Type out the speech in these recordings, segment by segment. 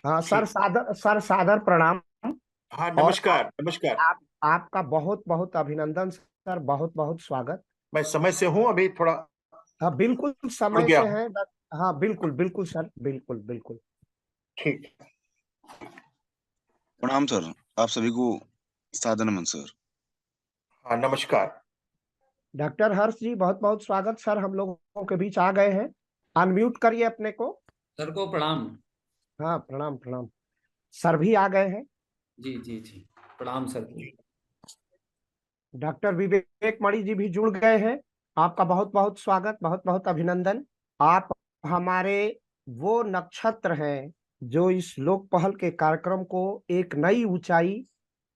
हाँ ठीक। सर सादर प्रणाम। हाँ, और नमस्कार नमस्कार। आपका बहुत बहुत अभिनंदन सर, बहुत बहुत स्वागत। मैं समय से हूँ, अभी थोड़ा हाँ बिल्कुल उड़ समय गया से हूँ। हैं हाँ बिल्कुल बिल्कुल सर, बिल्कुल बिल्कुल। ठीक। प्रणाम सर। आप सभी को सादर नमन सर। हाँ, नमस्कार। डॉक्टर हर्ष जी बहुत बहुत स्वागत सर, हम लोगों के बीच आ गए हैं। अनम्यूट करिए अपने को। सर को प्रणाम। हाँ प्रणाम प्रणाम। सर भी आ गए हैं। जी जी जी, प्रणाम सर को। डॉक्टर विवेक मणि जी भी जुड़ गए हैं। आपका बहुत बहुत स्वागत, बहुत बहुत अभिनंदन। आप हमारे वो नक्षत्र हैं जो इस लोक पहल के कार्यक्रम को एक नई ऊंचाई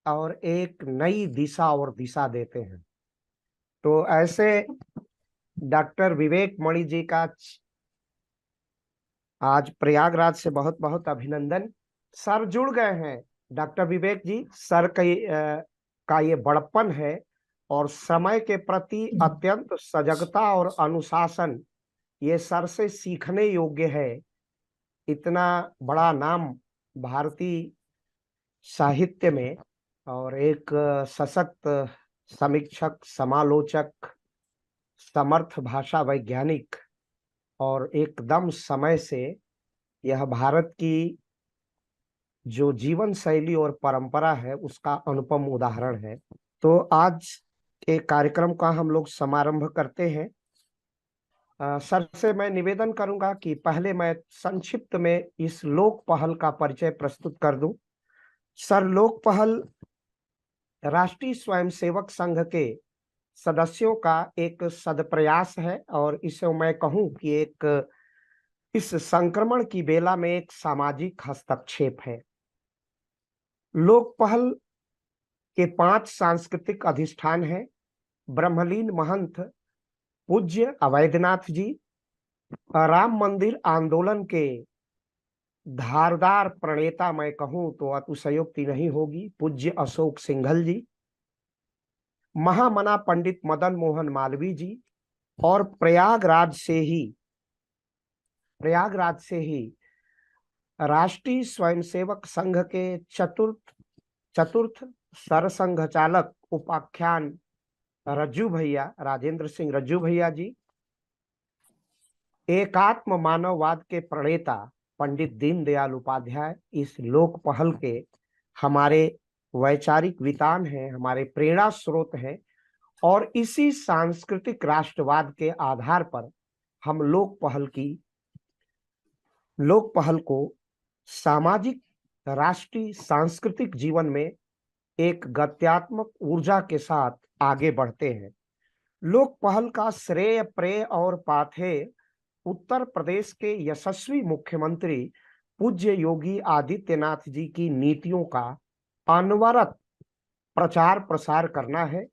और एक नई दिशा और दिशा देते हैं। तो ऐसे डॉक्टर विवेक मणि जी का आज प्रयागराज से बहुत बहुत अभिनंदन। सर जुड़ गए हैं। डॉक्टर विवेक जी, सर का ये बड़प्पन है और समय के प्रति अत्यंत सजगता और अनुशासन, ये सर से सीखने योग्य है। इतना बड़ा नाम भारतीय साहित्य में, और एक सशक्त समीक्षक, समालोचक, समर्थ भाषा वैज्ञानिक, और एकदम समय से यह भारत की जो जीवन शैली और परंपरा है उसका अनुपम उदाहरण है। तो आज के कार्यक्रम का हम लोग समारंभ करते हैं। सर से मैं निवेदन करूंगा कि पहले मैं संक्षिप्त में इस लोक पहल का परिचय प्रस्तुत कर दूं। सर, लोक पहल राष्ट्रीय स्वयंसेवक संघ के सदस्यों का एक सदप्रयास है, और इसे मैं कहूं कि एक इस संक्रमण की बेला में एक सामाजिक हस्तक्षेप है। लोक पहल के 5 सांस्कृतिक अधिष्ठान हैं। ब्रह्मलीन महंत पूज्य अवैधनाथ जी, राम मंदिर आंदोलन के धारदार प्रणेता मैं कहूं तो अतिशयोक्ति नहीं होगी, पूज्य अशोक सिंघल जी, महामना पंडित मदन मोहन मालवीय जी, और प्रयागराज से ही राष्ट्रीय स्वयंसेवक संघ के चतुर्थ चतुर्थ सरसंघ चालक उपाख्यान रज्जू भैया, राजेंद्र सिंह रज्जू भैया जी, एकात्म मानववाद के प्रणेता पंडित दीनदयाल उपाध्याय इस लोक पहल के हमारे वैचारिक वितान हैं, हमारे प्रेरणा स्रोत हैं। और इसी सांस्कृतिक राष्ट्रवाद के आधार पर हम लोक पहल को सामाजिक, राष्ट्रीय, सांस्कृतिक जीवन में एक गत्यात्मक ऊर्जा के साथ आगे बढ़ते हैं। लोक पहल का श्रेय, प्रेय और पाथेय उत्तर प्रदेश के यशस्वी मुख्यमंत्री पूज्य योगी आदित्यनाथ जी की नीतियों का अनवरत प्रचार प्रसार करना है।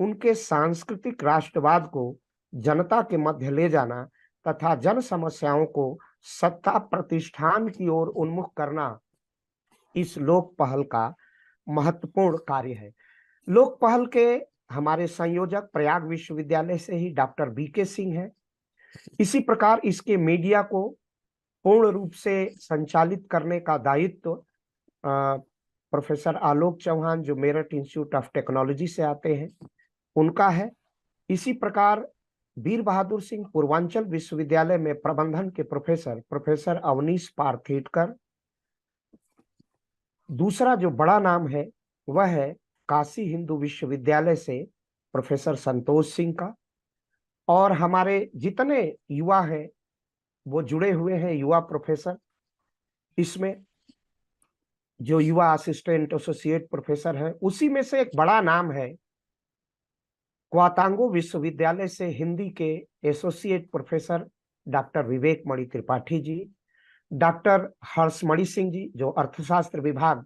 उनके सांस्कृतिक राष्ट्रवाद को जनता के मध्य ले जाना तथा जन समस्याओं को सत्ता प्रतिष्ठान की ओर उन्मुख करना इस लोक पहल का महत्वपूर्ण कार्य है। लोक पहल के हमारे संयोजक प्रयाग विश्वविद्यालय से ही डॉक्टर बीके सिंह हैं। इसी प्रकार इसके मीडिया को पूर्ण रूप से संचालित करने का दायित्व प्रोफेसर आलोक चौहान, जो मेरठ इंस्टीट्यूट ऑफ टेक्नोलॉजी से आते हैं, उनका है। इसी प्रकार वीर बहादुर सिंह पूर्वांचल विश्वविद्यालय में प्रबंधन के प्रोफेसर अवनीश पार्थेटकर। दूसरा जो बड़ा नाम है वह है काशी हिंदू विश्वविद्यालय से प्रोफेसर संतोष सिंह का। और हमारे जितने युवा हैं वो जुड़े हुए हैं, युवा प्रोफेसर। इसमें जो युवा असिस्टेंट एसोसिएट प्रोफेसर है, उसी में से एक बड़ा नाम है क्वातांगो विश्वविद्यालय से हिंदी के एसोसिएट प्रोफेसर डॉक्टर विवेक मणि त्रिपाठी जी, डॉक्टर हर्षमणि सिंह जी जो अर्थशास्त्र विभाग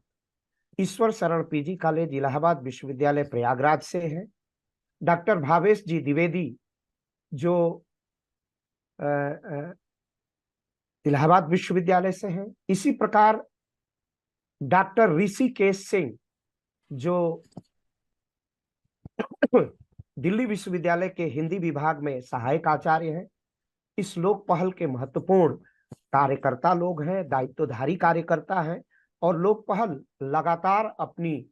ईश्वर शरण पीजी कॉलेज इलाहाबाद विश्वविद्यालय प्रयागराज से हैं, डॉक्टर भावेश जी द्विवेदी जो इलाहाबाद विश्वविद्यालय से हैं। इसी प्रकार डॉक्टर ऋषिकेश सिंह जो दिल्ली विश्वविद्यालय के हिंदी विभाग में सहायक आचार्य हैं। इस लोक पहल के महत्वपूर्ण कार्यकर्ता लोग हैं, दायित्वधारी कार्यकर्ता हैं, और लोक पहल लगातार अपनी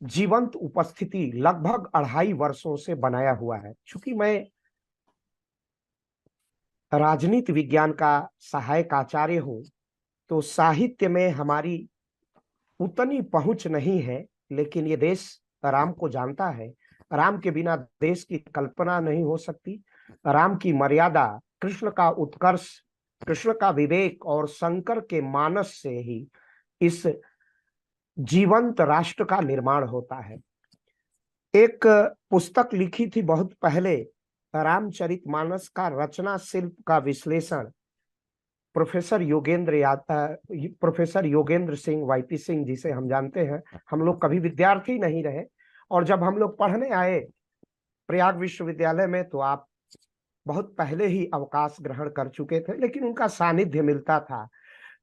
जीवंत उपस्थिति लगभग 2.5 वर्षों से बनाया हुआ है। चूंकि मैं राजनीति विज्ञान का सहायक आचार्य हूं, तो साहित्य में हमारी उतनी पहुंच नहीं है, लेकिन ये देश राम को जानता है। राम के बिना देश की कल्पना नहीं हो सकती। राम की मर्यादा, कृष्ण का उत्कर्ष, कृष्ण का विवेक और शंकर के मानस से ही इस जीवंत राष्ट्र का निर्माण होता है। एक पुस्तक लिखी थी बहुत पहले, रामचरितमानस का रचना शिल्प का विश्लेषण, प्रोफेसर योगेंद्र सिंह, वाईपी सिंह, जिसे हम जानते हैं। हम लोग कभी विद्यार्थी नहीं रहे, और जब हम लोग पढ़ने आए प्रयाग विश्वविद्यालय में, तो आप बहुत पहले ही अवकाश ग्रहण कर चुके थे, लेकिन उनका सानिध्य मिलता था।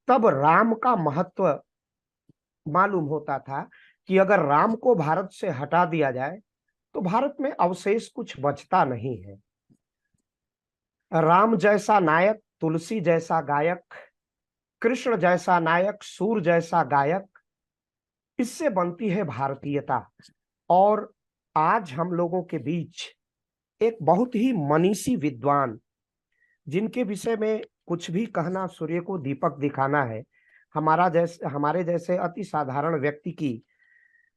तब राम का महत्व मालूम होता था कि अगर राम को भारत से हटा दिया जाए तो भारत में अवशेष कुछ बचता नहीं है। राम जैसा नायक, तुलसी जैसा गायक, कृष्ण जैसा नायक, सूर जैसा गायक, इससे बनती है भारतीयता। और आज हम लोगों के बीच एक बहुत ही मनीषी विद्वान, जिनके विषय में कुछ भी कहना सूर्य को दीपक दिखाना है, हमारे जैसे अति साधारण व्यक्ति की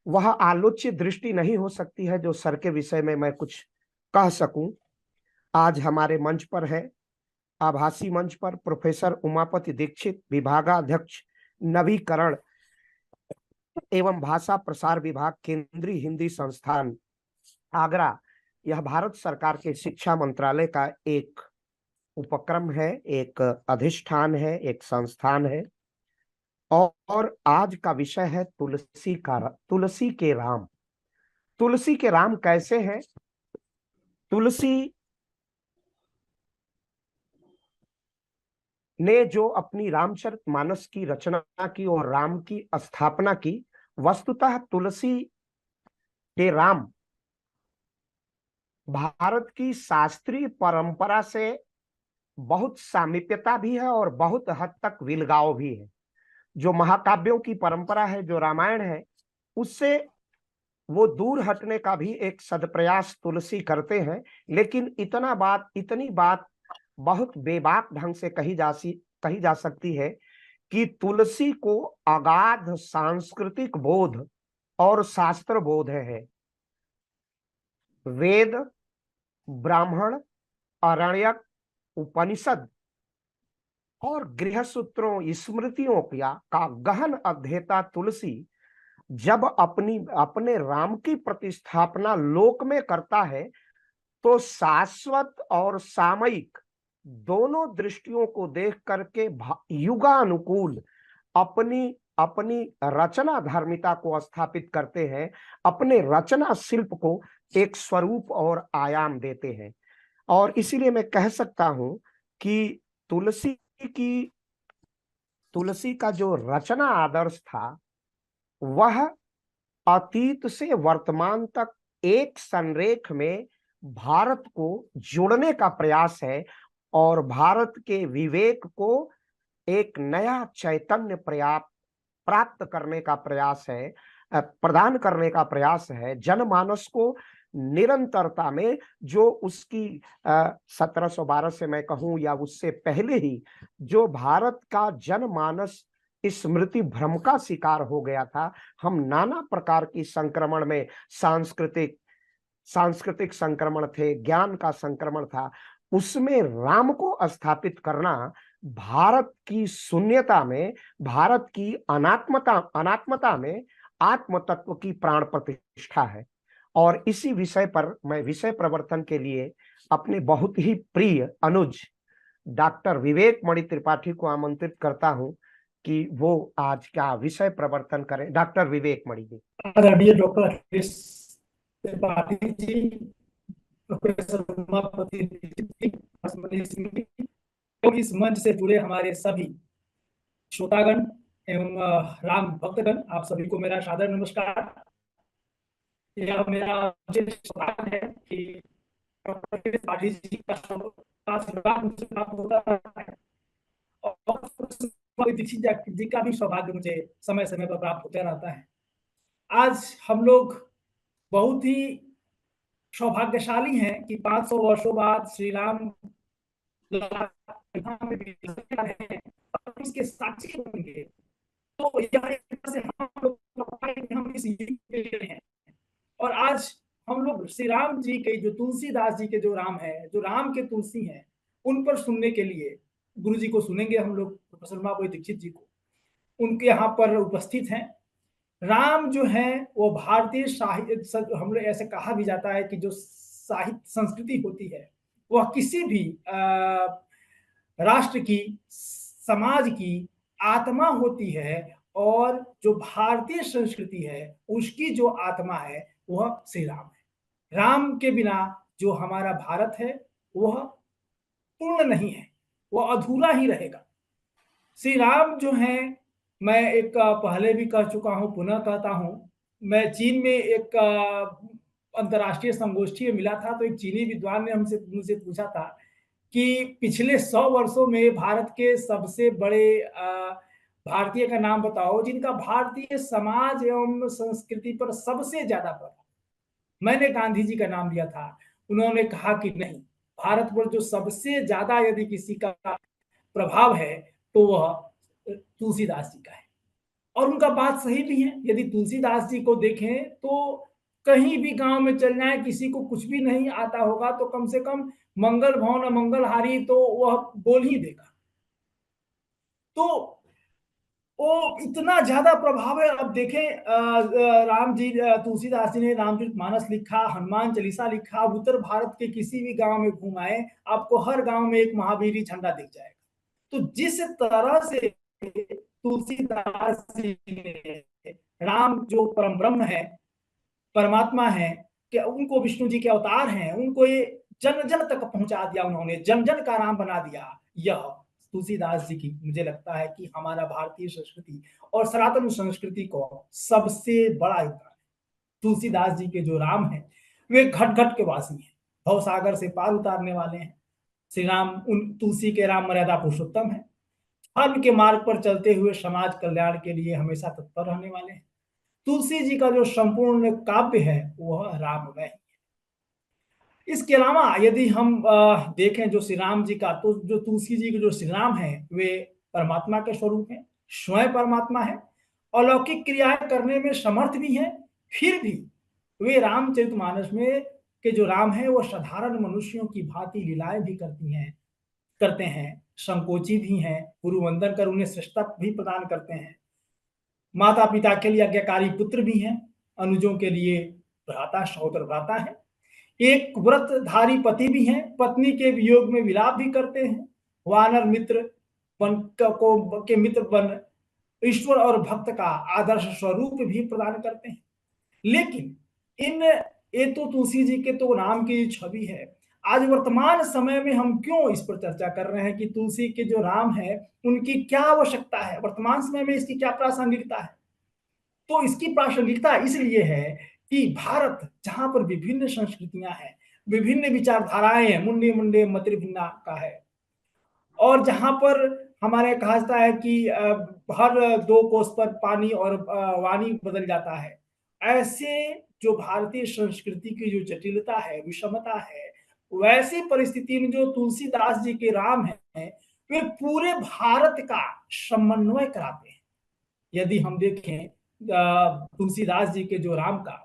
वह आलोच्य दृष्टि नहीं हो सकती है जो सर के विषय में मैं कुछ कह सकूं। आज हमारे मंच पर है, आभासी मंच पर, प्रोफेसर उमापति दीक्षित, विभागाध्यक्ष नवीकरण एवं भाषा प्रसार विभाग, केंद्रीय हिंदी संस्थान, आगरा। यह भारत सरकार के शिक्षा मंत्रालय का एक उपक्रम है, एक अधिष्ठान है, एक संस्थान है। और आज का विषय है तुलसी के राम। तुलसी के राम कैसे हैं? तुलसी ने जो अपनी रामचरितमानस की रचना की और राम की स्थापना की, वस्तुतः तुलसी के राम भारत की शास्त्रीय परंपरा से बहुत सामीप्यता भी है और बहुत हद तक विलगाव भी है। जो महाकाव्यों की परंपरा है, जो रामायण है, उससे वो दूर हटने का भी एक सदप्रयास तुलसी करते हैं। लेकिन इतनी बात बहुत बेबाक ढंग से कही जा सकती है कि तुलसी को अगाध सांस्कृतिक बोध और शास्त्र बोध है। वेद, ब्राह्मण, आरण्यक, उपनिषद और गृह सूत्रों, स्मृतियों का गहन अध्येता तुलसी जब अपने राम की प्रतिस्थापना लोक में करता है, तो शाश्वत और सामयिक दोनों दृष्टियों को देख करके युगानुकूल अपनी रचना धर्मिता को स्थापित करते हैं, अपने रचना शिल्प को एक स्वरूप और आयाम देते हैं। और इसीलिए मैं कह सकता हूं कि तुलसी का जो रचना आदर्श था, वह अतीत से वर्तमान तक एक संरेख में भारत को जोड़ने का प्रयास है और भारत के विवेक को एक नया चैतन्य प्राप्त करने का प्रयास है, प्रदान करने का प्रयास है। जनमानस को निरंतरता में, जो उसकी 1712 से मैं कहूं या उससे पहले ही, जो भारत का जनमानस स्मृति भ्रम का शिकार हो गया था, हम नाना प्रकार की संक्रमण में, सांस्कृतिक संक्रमण थे, ज्ञान का संक्रमण था, उसमें राम को स्थापित करना भारत की शून्यता में, भारत की अनात्मता में आत्म तत्व की प्राण प्रतिष्ठा है। और इसी विषय पर मैं विषय प्रवर्तन के लिए अपने बहुत ही प्रिय अनुज डॉक्टर विवेक मणि त्रिपाठी को आमंत्रित करता हूं कि वो आज क्या विषय प्रवर्तन करें। डॉक्टर विवेक मणि जी। आदरणीय डॉक्टर त्रिपाठी जी, प्रोफेसर उमापति दीक्षित जी, और इस मंच से जुड़े हमारे सभी श्रोतागण एवं राम भक्तगण, आप सभी को मेरा सादर नमस्कार। यह मेरा सौभाग्य है कि डॉक्टर त्रिपाठी जी का मुझसे प्राप्त होता है और दीक्षित जी का भी सौभाग्य मुझे समय समय पर प्राप्त होता रहता है। आज हम लोग बहुत ही सौभाग्यशाली हैं कि 500 वर्षों बाद श्री राम इसके साक्षी होंगे। तो यह एक तरह से हम लोग हम इस युग के लिए हैं। और आज हम लोग श्री राम जी के जो तुलसीदास जी के जो राम है, जो राम के तुलसी हैं, उन पर सुनने के लिए गुरु जी को सुनेंगे हम लोग, प्रोफेसर उमापति दीक्षित जी को। उनके यहाँ पर उपस्थित हैं। राम जो है वो भारतीय साहित्य, हम लोग ऐसे कहा भी जाता है कि जो साहित्य संस्कृति होती है वह किसी भी राष्ट्र की, समाज की आत्मा होती है, और जो भारतीय संस्कृति है उसकी जो आत्मा है वह श्री राम है। राम के बिना जो हमारा भारत है वह पूर्ण नहीं है, वह अधूरा ही रहेगा। श्री राम जो है, मैं एक पहले भी कह चुका हूं, पुनः कहता हूं, मैं चीन में एक अंतर्राष्ट्रीय संगोष्ठी में मिला था, तो एक चीनी विद्वान ने मुझसे पूछा था कि पिछले 100 वर्षों में भारत के सबसे बड़े भारतीय का नाम बताओ जिनका भारतीय समाज एवं संस्कृति पर सबसे ज्यादा प्रभाव। मैंने गांधी जी का नाम लिया था। उन्होंने कहा कि नहीं, भारत पर जो सबसे ज्यादा यदि किसी का प्रभाव है तो वह तुलसीदास जी का है। और उनका बात सही भी है। यदि तुलसीदास जी को देखें तो कहीं भी गांव में चल जाए, किसी को कुछ भी नहीं आता होगा तो कम से कम मंगल भवन मंगलहारी तो वह बोल ही देगा। तो वो इतना ज्यादा प्रभाव है। अब देखें, राम जी, तुलसीदास जी ने रामचरितमानस लिखा, हनुमान चालीसा लिखा। उत्तर भारत के किसी भी गांव में घुमाए, आपको हर गांव में एक महावीरी झंडा दिख जाएगा। तो जिस तरह से तुलसीदास जी ने राम जो परम ब्रह्म है, परमात्मा है, कि उनको विष्णु जी के अवतार हैं, उनको ये जन जन तक पहुंचा दिया, उन्होंने जन जन का राम बना दिया। यह तुलसीदास जी की, मुझे लगता है कि हमारा भारतीय संस्कृति और सनातन संस्कृति को सबसे बड़ा योगदान है। तुलसीदास जी के जो राम हैं वे घट घट के वासी हैं, भवसागर से पार उतारने वाले हैं। श्री राम उन तुलसी के राम मर्यादा पुरुषोत्तम है। धर्म के मार्ग पर चलते हुए समाज कल्याण के लिए हमेशा तत्पर रहने वाले हैं। तुलसी जी का जो संपूर्ण काव्य है वह राममय है। इसके अलावा यदि हम देखें जो श्री राम जी का, तो जो तुलसी जी के जो श्री राम है वे परमात्मा के स्वरूप हैं, स्वयं परमात्मा है, अलौकिक क्रियाएं करने में समर्थ भी हैं। फिर भी वे रामचरितमानस में के जो राम है वो साधारण मनुष्यों की भांति लीलाएं भी करते हैं, संकोची भी हैं, गुरु वंदन कर उन्हें श्रेष्ठता भी प्रदान करते हैं। माता पिता के लिए आज्ञाकारी पुत्र भी हैं, अनुजों के लिए भ्राता सहोदर भ्राता है, एक व्रतधारी पति भी हैं, पत्नी के वियोग में विलाप भी करते हैं, वानर मित्र के मित्र बन ईश्वर और भक्त का आदर्श स्वरूप भी प्रदान करते हैं। लेकिन ये तो तुलसी जी के तो नाम की छवि है। आज वर्तमान समय में हम क्यों इस पर चर्चा कर रहे हैं कि तुलसी के जो राम है उनकी क्या आवश्यकता है, वर्तमान समय में इसकी क्या प्रासंगिकता है? तो इसकी प्रासंगिकता इसलिए है कि भारत, जहां पर विभिन्न संस्कृतियां हैं, विभिन्न विचारधाराएं हैं, मुंडे मुंडे मतिर भिन्ना का है, और जहां पर हमारे कहा जाता है कि हर 2 कोस पर पानी और वाणी बदल जाता है, ऐसे जो भारतीय संस्कृति की जो जटिलता है, विषमता है, वैसी परिस्थिति में जो तुलसीदास जी के राम हैं वे पूरे भारत का समन्वय कराते हैं। यदि हम देखें तुलसीदास जी के जो राम का,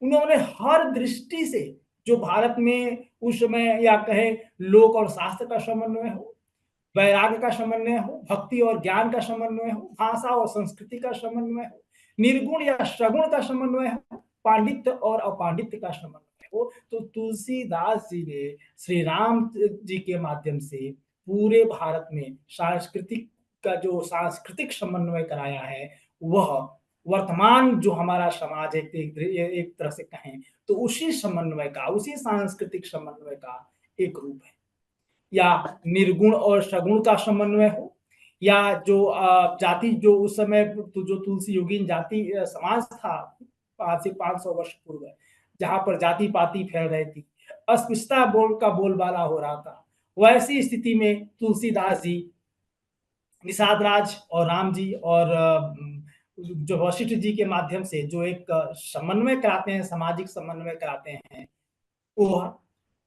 उन्होंने हर दृष्टि से जो भारत में उस समय या कहे लोक और शास्त्र का समन्वय हो, वैराग्य का समन्वय हो, भक्ति और ज्ञान का समन्वय हो, भाषा और संस्कृति का समन्वय हो, निर्गुण या सगुण का समन्वय हो, पांडित्य और अपांडित्य का समन्वय हो, तो तुलसीदास जी ने श्री राम जी के माध्यम से पूरे भारत में सांस्कृतिक समन्वय कराया है। वह वर्तमान जो हमारा समाज है, एक तरह से कहें तो उसी समन्वय का, उसी सांस्कृतिक समन्वय का एक रूप है। या निर्गुण और सगुण का समन्वय हो, या जो जाति, जो उस समय जो तुलसी योगीन जाति समाज था आज से 500 वर्ष पूर्व, जहां पर जाति पाति फैल रही थी, अस्पृश्यता का बोलबाला हो रहा था, वैसी स्थिति में तुलसीदास जी निषाद राज और राम जी और जो वशिष्ठ जी के माध्यम से जो एक समन्वय कराते हैं, सामाजिक समन्वय कराते हैं, वो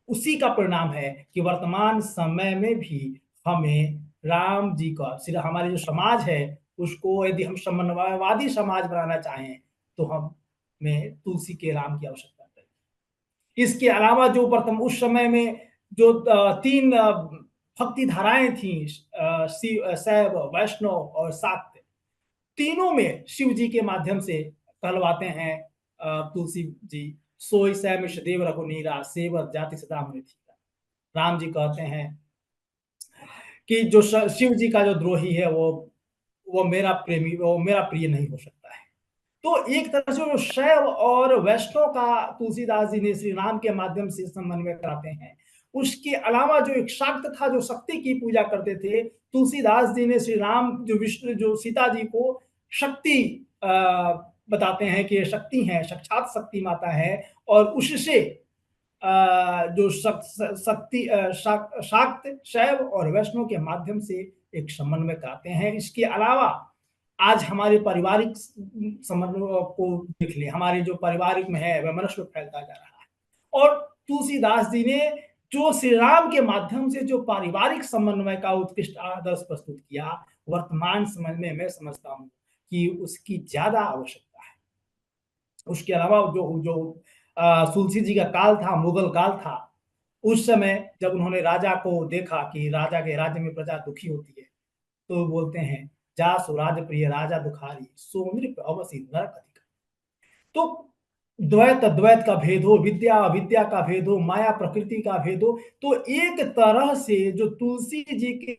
उसी का परिणाम है कि वर्तमान समय में भी हमें राम जी का सिर्फ हमारे जो समाज है उसको यदि हम समन्वयवादी समाज बनाना चाहें तो हमें तुलसी के राम की आवश्यकता है। इसके अलावा जो वर्तमान उस समय में जो तीन भक्ति धाराएं थी, शैव, वैष्णव और शाक्त, तीनों में शिव जी के माध्यम से कहलवाते हैं तुलसी जी, सोई सैमिष देव रघुनीरा सेवत जाति सदा मुनि थीरा। राम जी कहते हैं कि जो शिव जी का जो द्रोही है वो मेरा प्रेमी, वो मेरा प्रिय नहीं हो सकता है। तो एक तरह से जो शैव और वैष्णव का तुलसीदास जी ने श्री राम के माध्यम से समन्वय कराते हैं। उसके अलावा जो एक शाक्त था, जो शक्ति की पूजा करते थे, तुलसीदास जी ने श्री राम जो विष्णु जो सीता जी को शक्ति बताते हैं कि ये शक्ति है, साक्षात शक्ति माता है, और उससे जो शक्ति शाक्त, शैव और वैष्णव के माध्यम से एक समन्वय कराते हैं। इसके अलावा आज हमारे पारिवारिक समन्वय को देख ले, हमारे जो पारिवारिक में है वह मनुष्य फैलता जा रहा है, और तुलसीदास जी ने जो श्री राम के माध्यम से जो पारिवारिक समन्वय का उत्कृष्ट आदर्श प्रस्तुत किया, वर्तमान समय में मैं समझता हूँ कि उसकी ज्यादा आवश्यकता है। उसके अलावा जो तुलसी जी का काल था, मुगल काल था, उस समय जब उन्होंने राजा को देखा कि राजा के राज्य में प्रजा दुखी होती है, तो बोलते हैं जा सुराज प्रिय राजा दुखारी सो नृप अवसि नरक अधिकारी। तो द्वैत द्वैत का भेद हो, विद्या अविद्या का भेद हो, माया प्रकृति का भेद हो, तो एक तरह से जो तुलसी जी के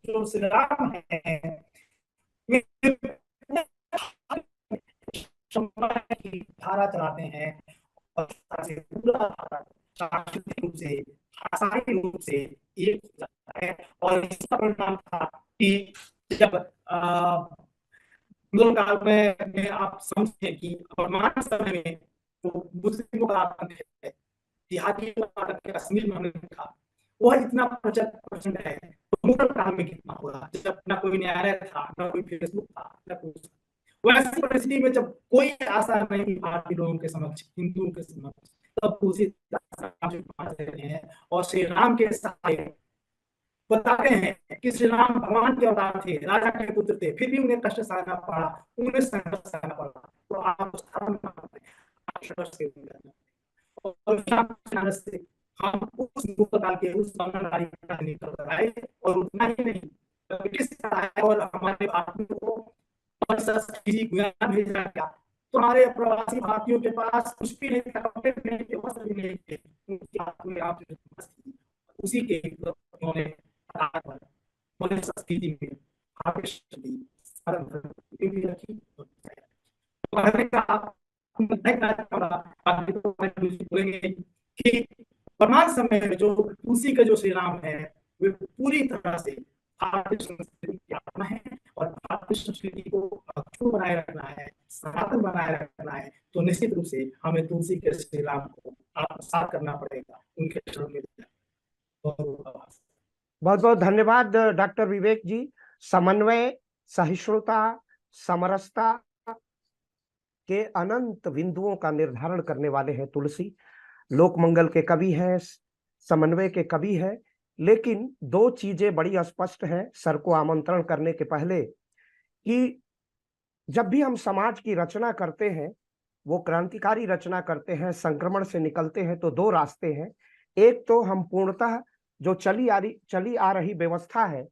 जो श्री राम है की धारा चलाते हैं, और पूरा रूप से रूप से एक है। और इसका परिणाम था कि जब मुगल काल में आप समझे कि वर्तमान समय में जो मुस्लिमों का आतंक है, जिहादी कश्मीर में हमने देखा, वह इतना प्रचंड है, तो मुगल काल में कितना होगा, जब ना कोई न्यायालय था, ना कोई फेसबुक था, ना कोई। वैसी परिस्थिति में जब कोई आशा नहीं थी भारतीय लोगों के समक्ष, हिंदुओं के समक्ष, तब तुलसीदास हैं और श्री राम के सहायक बताते हैं कि श्री राम भगवान के अवतार थे, राजा के पुत्र थे, फिर भी उन्हें कष्ट सहना पड़ा, उन्हें संघर्ष सहना पड़ा। तो आप हम उस काल के उस निकल कर आए, और उतना ही नहीं और हमारे भारतीयों को भेजा गया। तो हमारे प्रवासी भारतीयों के पास कुछ भी नहीं था, कपड़े भी नहीं थे, वस्त्र भी नहीं थे, उसी के उन्होंने संस्कृति में कि वर्तमान समय में जो तुलसी का जो श्री राम है वे पूरी तरह से भारतीय संस्कृति की आत्मा है, और भारतीय संस्कृति को अक्षुण्ण बनाए रखना है, सनातन बनाए रखना है, तो निश्चित रूप से हमें तुलसी के श्री राम को आत्मसात करना पड़ेगा, उनके चरणों में। बहुत बहुत धन्यवाद डॉक्टर विवेक जी। समन्वय, सहिष्णुता, समरसता के अनंत बिंदुओं का निर्धारण करने वाले हैं तुलसी। लोक मंगल के कवि हैं, समन्वय के कवि हैं, लेकिन दो चीजें बड़ी स्पष्ट हैं सर को आमंत्रण करने के पहले, कि जब भी हम समाज की रचना करते हैं, वो क्रांतिकारी रचना करते हैं, संक्रमण से निकलते हैं, तो दो रास्ते हैं। एक तो हम पूर्णतः जो चली आ रही व्यवस्था है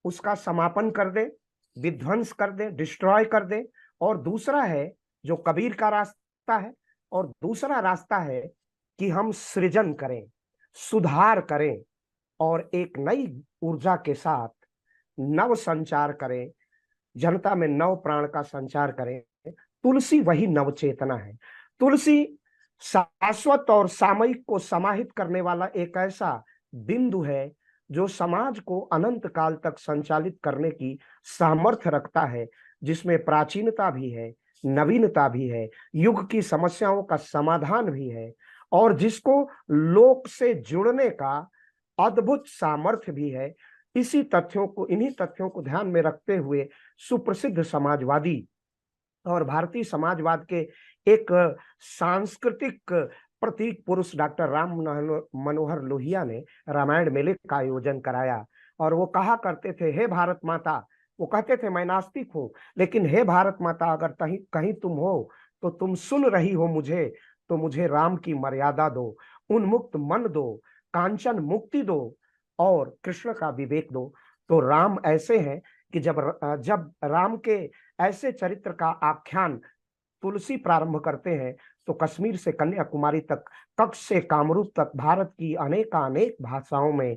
उसका समापन कर दें, विध्वंस कर दें, डिस्ट्रॉय कर दें, और दूसरा है जो कबीर का रास्ता है, और दूसरा रास्ता है कि हम सृजन करें, सुधार करें, और एक नई ऊर्जा के साथ नव संचार करें, जनता में नव प्राण का संचार करें। तुलसी वही नव चेतना है। तुलसी शाश्वत और सामयिक को समाहित करने वाला एक ऐसा बिंदु है जो समाज को अनंत काल तक संचालित करने की सामर्थ्य रखता है, जिसमें प्राचीनता भी है, नवीनता भी है, युग की समस्याओं का समाधान भी है, और जिसको लोक से जुड़ने का अद्भुत सामर्थ्य भी है। इन्हीं तथ्यों को ध्यान में रखते हुए सुप्रसिद्ध समाजवादी और भारतीय समाजवाद के एक सांस्कृतिक प्रतीक पुरुष डॉक्टर राम मनोहर लोहिया ने रामायण मेले का आयोजन कराया। और वो कहा करते थे, हे भारत माता, वो कहते थे मैं नास्तिक हूं, लेकिन हे भारत माता, अगर कहीं कहीं तुम हो तो तुम सुन रही हो मुझे, तो मुझे राम की मर्यादा दो, उन्मुक्त मन दो, कांचन मुक्ति दो और कृष्ण का विवेक दो। तो राम ऐसे हैं कि जब राम के ऐसे चरित्र का आख्यान तुलसी प्रारंभ करते हैं तो कश्मीर से कन्याकुमारी तक, कच्छ से कामरूप तक भारत की अनेक भाषाओं में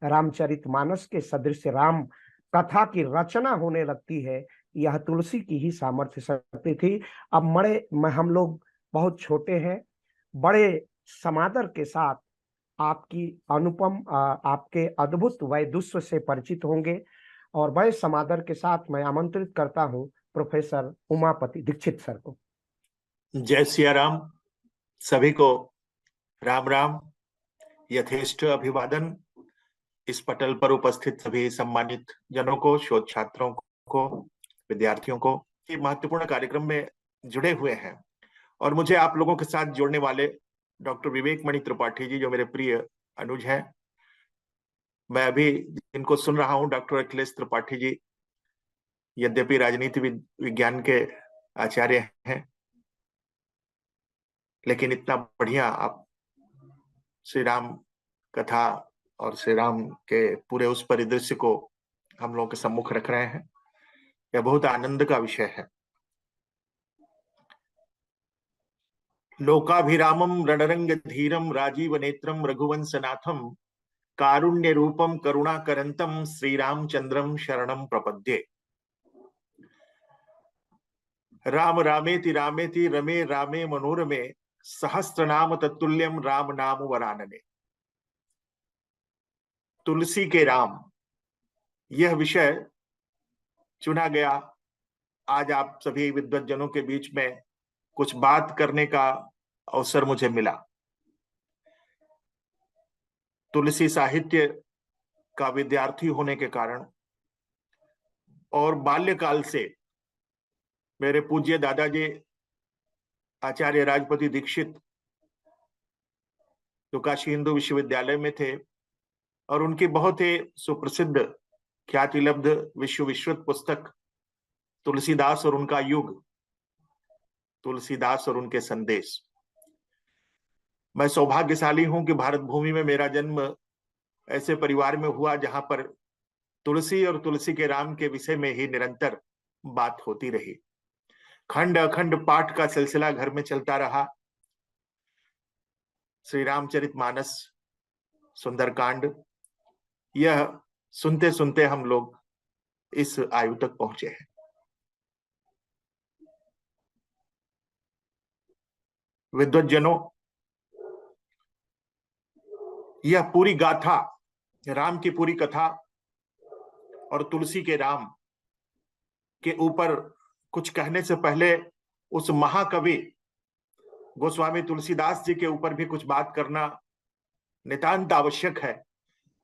रामचरितमानस के सदृश राम कथा की रचना होने लगती है। यह तुलसी की ही सामर्थ्य शक्ति थी। अब हम लोग बहुत छोटे हैं, बड़े समादर के साथ आपके अद्भुत वैदुष्य से परिचित होंगे और बड़े समादर के साथ मैं आमंत्रित करता हूं प्रोफेसर उमापति दीक्षित सर को। जय सिया राम। सभी को राम राम, यथेष्ट अभिवादन। इस पटल पर उपस्थित सभी सम्मानित जनों को, शोध छात्रों को, विद्यार्थियों को, ये महत्वपूर्ण कार्यक्रम में जुड़े हुए हैं। और मुझे आप लोगों के साथ जोड़ने वाले डॉक्टर विवेक मणि त्रिपाठी जी, जो मेरे प्रिय अनुज हैं। मैं अभी जिनको सुन रहा हूं, डॉक्टर अखिलेश त्रिपाठी जी, यद्यपि राजनीति विज्ञान के आचार्य हैं, लेकिन इतना बढ़िया आप श्री राम कथा और श्री राम के पूरे उस परिदृश्य को हम लोगों के सम्मुख रख रहे हैं। यह बहुत आनंद का विषय है। लोकाभिरामम रणरंग धीरम राजीव नेत्रम रघुवंशनाथम कारुण्य रूपम करुणाकरंतम श्री रामचंद्रम शरणम प्रपद्ये। राम रामेति रामेति रमे रामे मनोरमे सहस्त्रनाम तत्तुल्यम राम नाम वरानने। तुलसी के राम, यह विषय चुना गया। आज आप सभी विद्वज्जनों के बीच में कुछ बात करने का अवसर मुझे मिला। तुलसी साहित्य का विद्यार्थी होने के कारण और बाल्यकाल से मेरे पूज्य दादाजी आचार्य राजपति दीक्षित, जो काशी हिंदू विश्वविद्यालय में थे, और उनकी बहुत ही सुप्रसिद्ध ख्यातिलब्ध विश्वविश्रुत पुस्तक तुलसीदास और उनका युग, तुलसीदास और उनके संदेश। मैं सौभाग्यशाली हूं कि भारत भूमि में मेरा जन्म ऐसे परिवार में हुआ जहां पर तुलसी और तुलसी के राम के विषय में ही निरंतर बात होती रही। खंड अखंड पाठ का सिलसिला घर में चलता रहा। श्री रामचरितमानस, सुंदरकांड, यह सुनते सुनते हम लोग इस आयु तक पहुंचे हैं। विद्वज्जनों, यह पूरी गाथा, राम की पूरी कथा और तुलसी के राम के ऊपर कुछ कहने से पहले उस महाकवि गोस्वामी तुलसीदास जी के ऊपर भी कुछ बात करना नितांत आवश्यक है,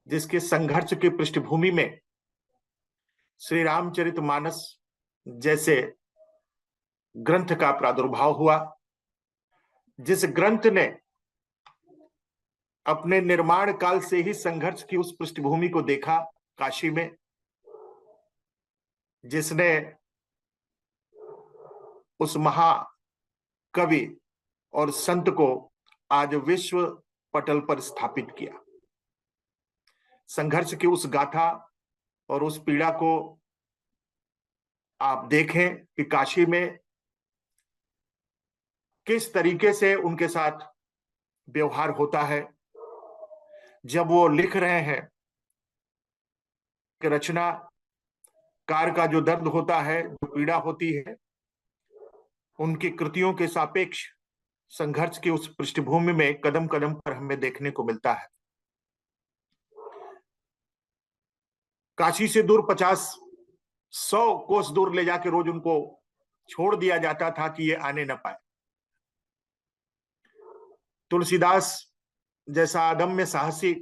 जिसके संघर्ष की पृष्ठभूमि में श्री रामचरितमानस जैसे ग्रंथ का प्रादुर्भाव हुआ, जिस ग्रंथ ने अपने निर्माण काल से ही संघर्ष की उस पृष्ठभूमि को देखा काशी में, जिसने उस महाकवि और संत को आज विश्व पटल पर स्थापित किया। संघर्ष की उस गाथा और उस पीड़ा को आप देखें कि काशी में किस तरीके से उनके साथ व्यवहार होता है। जब वो लिख रहे हैं कि रचनाकार का जो दर्द होता है, जो पीड़ा होती है, उनकी कृतियों के सापेक्ष संघर्ष की उस पृष्ठभूमि में कदम कदम पर हमें देखने को मिलता है। काशी से दूर 50-100 कोस दूर ले जाके रोज उनको छोड़ दिया जाता था कि ये आने न पाए। तुलसीदास जैसा अदम्य साहसी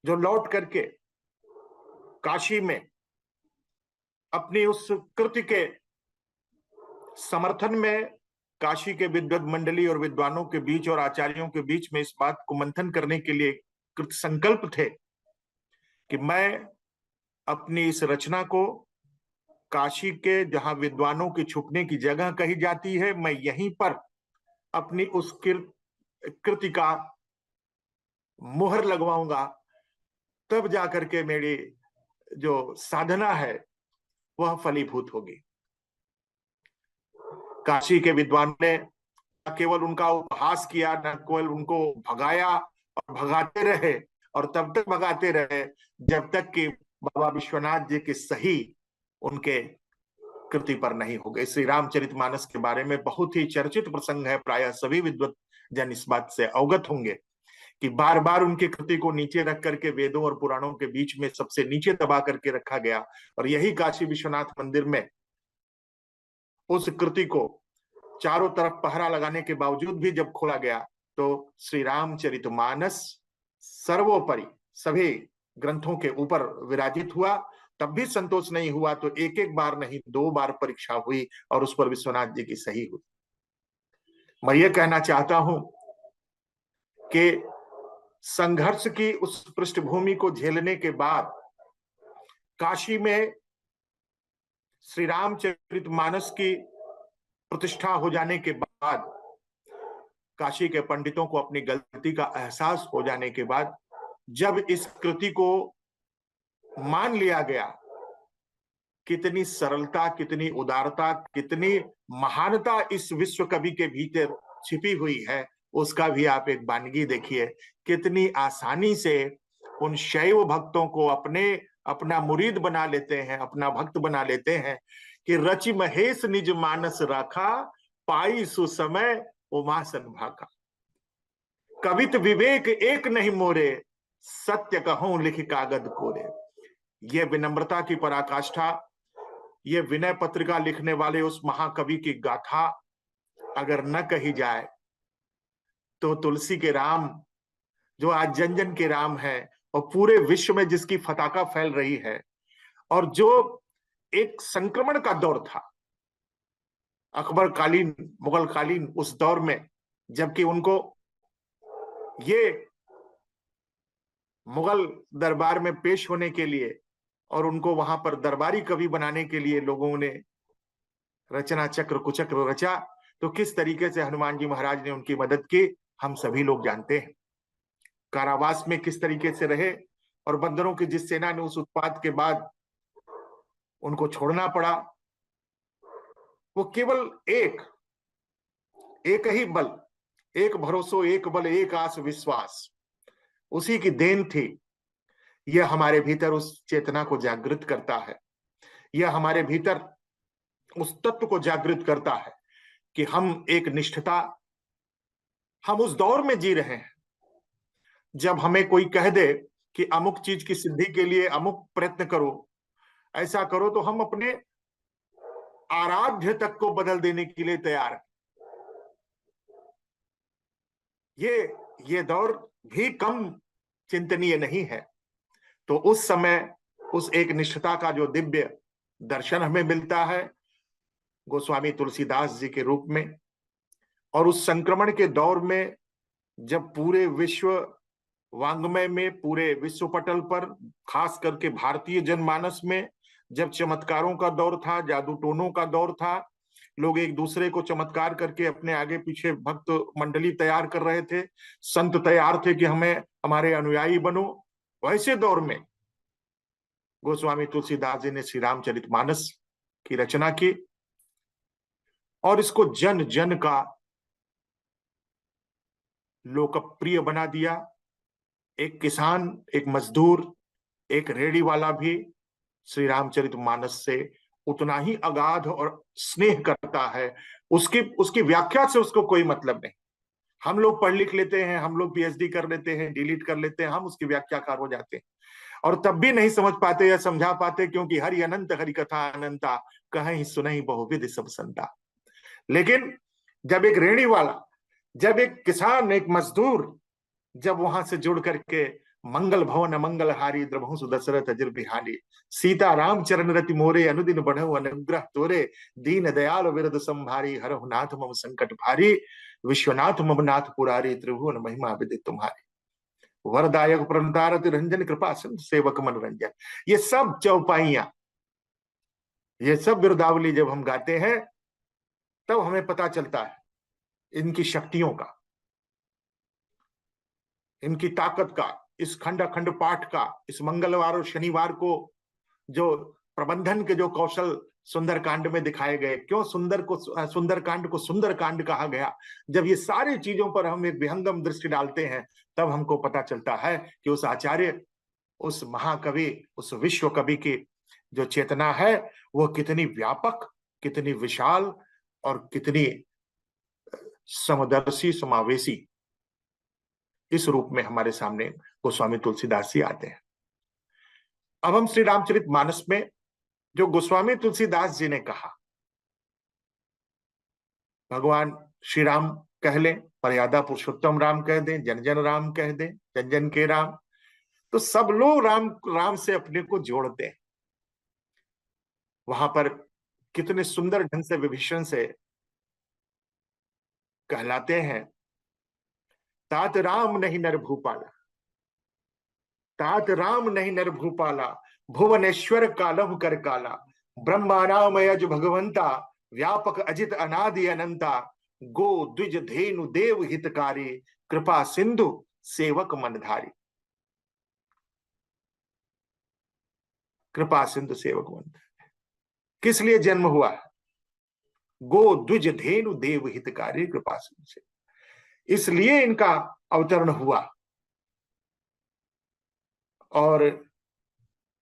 जो लौट करके काशी में अपनी उस कृति के समर्थन में काशी के विद्वत मंडली और विद्वानों के बीच और आचार्यों के बीच में इस बात को मंथन करने के लिए कृत संकल्प थे कि मैं अपनी इस रचना को काशी के जहां विद्वानों की छुपने की जगह कही जाती है, मैं यहीं पर अपनी उस कृति का मुहर लगवाऊंगा, तब जाकर के मेरी जो साधना है वह फलीभूत होगी। काशी के विद्वान ने न केवल उनका उपहास किया, न केवल उनको भगाया और भगाते रहे, और तब तक भगाते रहे जब तक कि बाबा विश्वनाथ जी की सही उनके कृति पर नहीं हो गई। श्री रामचरितमानस के बारे में बहुत ही चर्चित प्रसंग है, प्रायः सभी विद्वत जन इस बात से अवगत होंगे कि बार बार उनकी कृति को नीचे रख करके वेदों और पुराणों के बीच में सबसे नीचे दबा करके रखा गया, और यही काशी विश्वनाथ मंदिर में उस कृति को चारों तरफ पहरा लगाने के बावजूद भी जब खोला गया तो श्री रामचरितमानस सर्वोपरि सभी ग्रंथों के ऊपर विराजित हुआ। तब भी संतोष नहीं हुआ तो एक एक बार नहीं 2 बार परीक्षा हुई और उस पर विश्वनाथ जी की सही हुई। मैं ये कहना चाहता हूं कि संघर्ष की उस पृष्ठभूमि को झेलने के बाद काशी में श्री रामचरितमानस की प्रतिष्ठा हो जाने के बाद, काशी के पंडितों को अपनी गलती का एहसास हो जाने के बाद, जब इस कृति को मान लिया गया, कितनी सरलता, कितनी उदारता, कितनी महानता इस विश्व कवि के भीतर छिपी हुई है, उसका भी आप एक वानगी देखिए। कितनी आसानी से उन शैव भक्तों को अपना मुरीद बना लेते हैं, अपना भक्त बना लेते हैं कि रचि महेश निज मानस राखा, पाई सुसमय उमासन भाका। कवित विवेक एक नहीं मोरे, सत्य कहूं लिख कागद कोरे। ये विनम्रता की पराकाष्ठा, ये विनय पत्रिका लिखने वाले उस महाकवि की गाथा अगर न कही जाए तो तुलसी के राम जो आज जन जन के राम है और पूरे विश्व में जिसकी पताका फैल रही है, और जो एक संक्रमण का दौर था अकबर कालीन, मुगल कालीन, उस दौर में, जबकि उनको ये मुगल दरबार में पेश होने के लिए और उनको वहां पर दरबारी कवि बनाने के लिए लोगों ने रचना चक्र कुचक्र रचा, तो किस तरीके से हनुमान जी महाराज ने उनकी मदद की हम सभी लोग जानते हैं। कारावास में किस तरीके से रहे और बंदरों की जिस सेना ने उस उत्पात के बाद उनको छोड़ना पड़ा, वो केवल एक ही बल, एक भरोसो, एक बल, एक आस विश्वास, उसी की देन थी। यह हमारे भीतर उस चेतना को जागृत करता है, यह हमारे भीतर उस तत्व को जागृत करता है कि हम एक निष्ठता, हम उस दौर में जी रहे हैं जब हमें कोई कह दे कि अमुक चीज की सिद्धि के लिए अमुक प्रयत्न करो, ऐसा करो, तो हम अपने आराध्य तक को बदल देने के लिए तैयार हैं। ये दौर भी कम चिंतनीय नहीं है। तो उस समय उस एक निष्ठता का जो दिव्य दर्शन हमें मिलता है गोस्वामी तुलसीदास जी के रूप में, और उस संक्रमण के दौर में जब पूरे विश्व वांग्मय में, पूरे विश्व पटल पर, खास करके भारतीय जनमानस में जब चमत्कारों का दौर था, जादू टोनों का दौर था, लोग एक दूसरे को चमत्कार करके अपने आगे पीछे भक्त मंडली तैयार कर रहे थे, संत तैयार थे कि हमें हमारे अनुयायी बनो, वैसे दौर में गोस्वामी तुलसीदास जी ने श्री रामचरितमानस की रचना की और इसको जन जन का लोकप्रिय बना दिया। एक किसान, एक मजदूर, एक रेहड़ी वाला भी श्री रामचरितमानस से उतना ही अगाध और स्नेह करता है। उसकी व्याख्या से उसको कोई मतलब नहीं। हम लोग पढ़ लिख लेते हैं, हम लोग पीएचडी कर लेते हैं, डिलीट कर लेते हैं, हम उसकी व्याख्याकार हो जाते हैं और तब भी नहीं समझ पाते या समझा पाते, क्योंकि हरि अनंत हरि कथा अनंता, कहीं सुनहि बहुविध सब संता। लेकिन जब एक रेहड़ी वाला, जब एक किसान, एक मजदूर जब वहां से जुड़ करके मंगल भवन मंगलहारी द्रभु सुदशरथ अजिर बिहारी सीता राम चरण रति मोरे अनुदिन बढ़ऊ अनुग्रह तोरे दीन दयाल विरद संभारी हरहु नाथ मम संकट भारी विश्वनाथ मम नाथ पुरारी त्रिभुवन महिमा विदित तुम्हारी वरदायक प्रणतारति रंजन कृपा सिंधु सेवक मनोरंजन। ये सब चौपाइयां, ये सब बिरदावली जब हम गाते हैं तब हमें पता चलता है इनकी शक्तियों का, इनकी ताकत का, इस खंड अखंड पाठ का, इस मंगलवार और शनिवार को जो प्रबंधन के जो कौशल सुंदरकांड में दिखाए गए। क्यों सुंदरकांड को सुंदरकांड कहा गया? जब ये सारी चीजों पर हम एक विहंगम दृष्टि डालते हैं तब हमको पता चलता है कि उस आचार्य, उस महाकवि, उस विश्व कवि की जो चेतना है वो कितनी व्यापक, कितनी विशाल और कितनी समदर्शी, समावेशी, इस रूप में हमारे सामने गोस्वामी तुलसीदास जी आते हैं। अब हम श्री रामचरितमानस में जो गोस्वामी तुलसीदास जी ने कहा, भगवान श्री राम कह लें, मर्यादा पुरुषोत्तम राम कह दें, जन जन राम कह दें, जन जन के राम, तो सब लोग राम से अपने को जोड़ते हैं। वहां पर कितने सुंदर ढंग से विभीषण से कहलाते हैं, तात राम नहीं नर भूपाला, तात राम नहीं नर भूपाला, भुवनेश्वर कालम कर काला, ब्रह्मानामयज भगवंता, व्यापक अजित अनादि अनंता, गो द्विज धेनु देव हितकारी, कृपा सिंधु सेवक मनधारी। कृपा सिंधु सेवक मनधारी किस लिए जन्म हुआ? गो द्विज धेनु देव हितकारी कृपा सिंधु से, इसलिए इनका अवतरण हुआ। और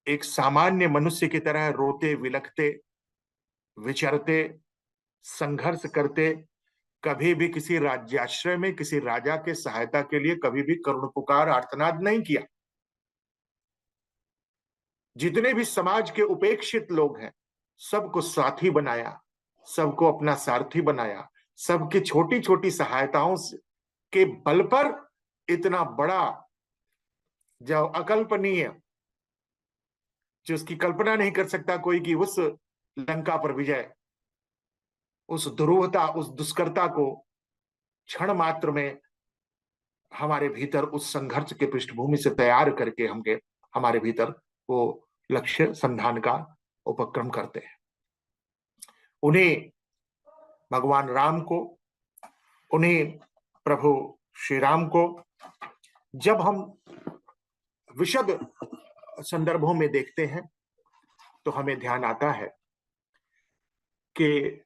एक सामान्य मनुष्य की तरह रोते, विलखते, विचरते, संघर्ष करते, कभी भी किसी राज्याश्रय में किसी राजा के सहायता के लिए कभी भी करुण पुकार आर्तनाद नहीं किया। जितने भी समाज के उपेक्षित लोग हैं सबको साथी बनाया, सबको अपना सारथी बनाया, सबकी छोटी छोटी सहायताओं के बल पर इतना बड़ा, जो अकल्पनीय, जो उसकी कल्पना नहीं कर सकता कोई, कि उस लंका पर विजय, उस दुरूहता, उस दुष्कर्ता को क्षण मात्र में हमारे भीतर उस संघर्ष के पृष्ठभूमि से तैयार करके हमारे भीतर वो लक्ष्य संधान का उपक्रम करते हैं। उन्हें भगवान राम को, उन्हें प्रभु श्री राम को जब हम विशद संदर्भों में देखते हैं तो हमें ध्यान आता है कि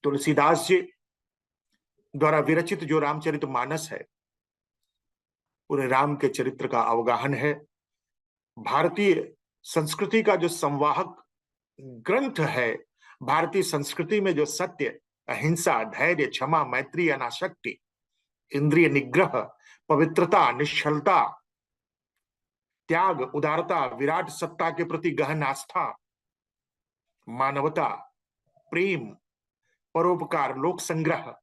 तुलसीदास जी द्वारा विरचित जो रामचरितमानस है पूरे राम के चरित्र का अवगाहन है। भारतीय संस्कृति का जो संवाहक ग्रंथ है, भारतीय संस्कृति में जो सत्य, अहिंसा, धैर्य, क्षमा, मैत्री, अनासक्ति, इंद्रिय निग्रह, पवित्रता, निश्चलता, त्याग, उदारता, विराट सत्ता के प्रति गहन आस्था, मानवता, प्रेम, परोपकार, लोक संग्रह,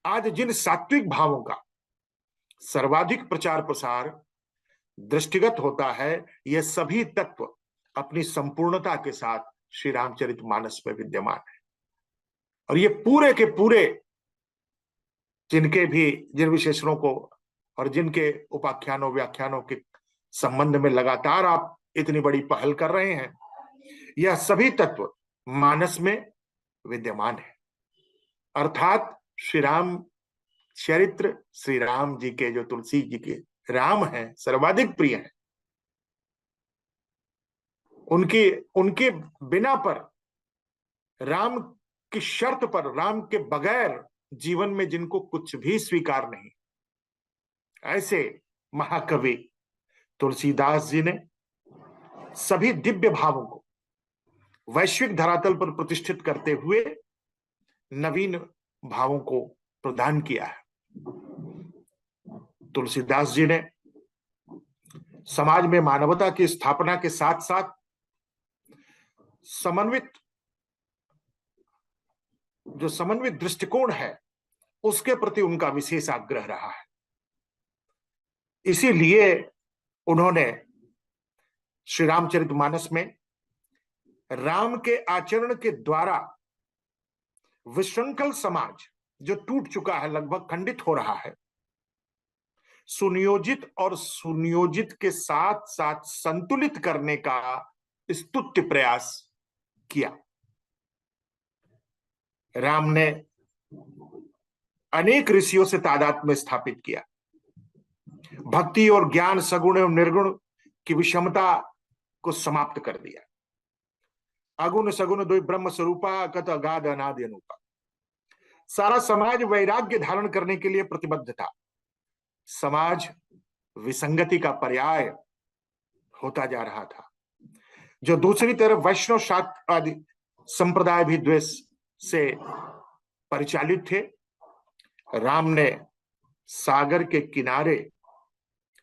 आज जिन सात्विक भावों का सर्वाधिक प्रचार प्रसार दृष्टिगत होता है, यह सभी तत्व अपनी संपूर्णता के साथ श्री रामचरितमानस में विद्यमान है। और ये पूरे के पूरे जिन विशेषणों को और जिनके उपाख्यानों व्याख्यानों के संबंध में लगातार आप इतनी बड़ी पहल कर रहे हैं, यह सभी तत्व मानस में विद्यमान है। अर्थात श्री राम चरित्र, श्री राम जी के जो तुलसी जी के राम हैं, सर्वाधिक प्रिय हैं। उनके बिना पर, राम की शर्त पर, राम के बगैर जीवन में जिनको कुछ भी स्वीकार नहीं, ऐसे महाकवि तुलसीदास जी ने सभी दिव्य भावों को वैश्विक धरातल पर प्रतिष्ठित करते हुए नवीन भावों को प्रदान किया है। तुलसीदास जी ने समाज में मानवता की स्थापना के साथ साथ समन्वित दृष्टिकोण है उसके प्रति उनका विशेष आग्रह रहा है। इसीलिए उन्होंने श्री रामचरितमानस में राम के आचरण के द्वारा विशृंखल समाज जो टूट चुका है, लगभग खंडित हो रहा है, सुनियोजित और सुनियोजित के साथ साथ संतुलित करने का स्तुत्य प्रयास किया। राम ने अनेक ऋषियों से तादात्म्य स्थापित किया, भक्ति और ज्ञान, सगुण एवं निर्गुण की विषमता को समाप्त कर दिया। अगुण सगुण द्वै ब्रह्म स्वरूपा कत अगाध अनादि अनुपा। सारा समाज वैराग्य धारण करने के लिए प्रतिबद्ध था। समाज विसंगति का पर्याय होता जा रहा था। जो दूसरी तरफ वैष्णव शाक्त आदि संप्रदाय भी द्वेष से परिचालित थे, राम ने सागर के किनारे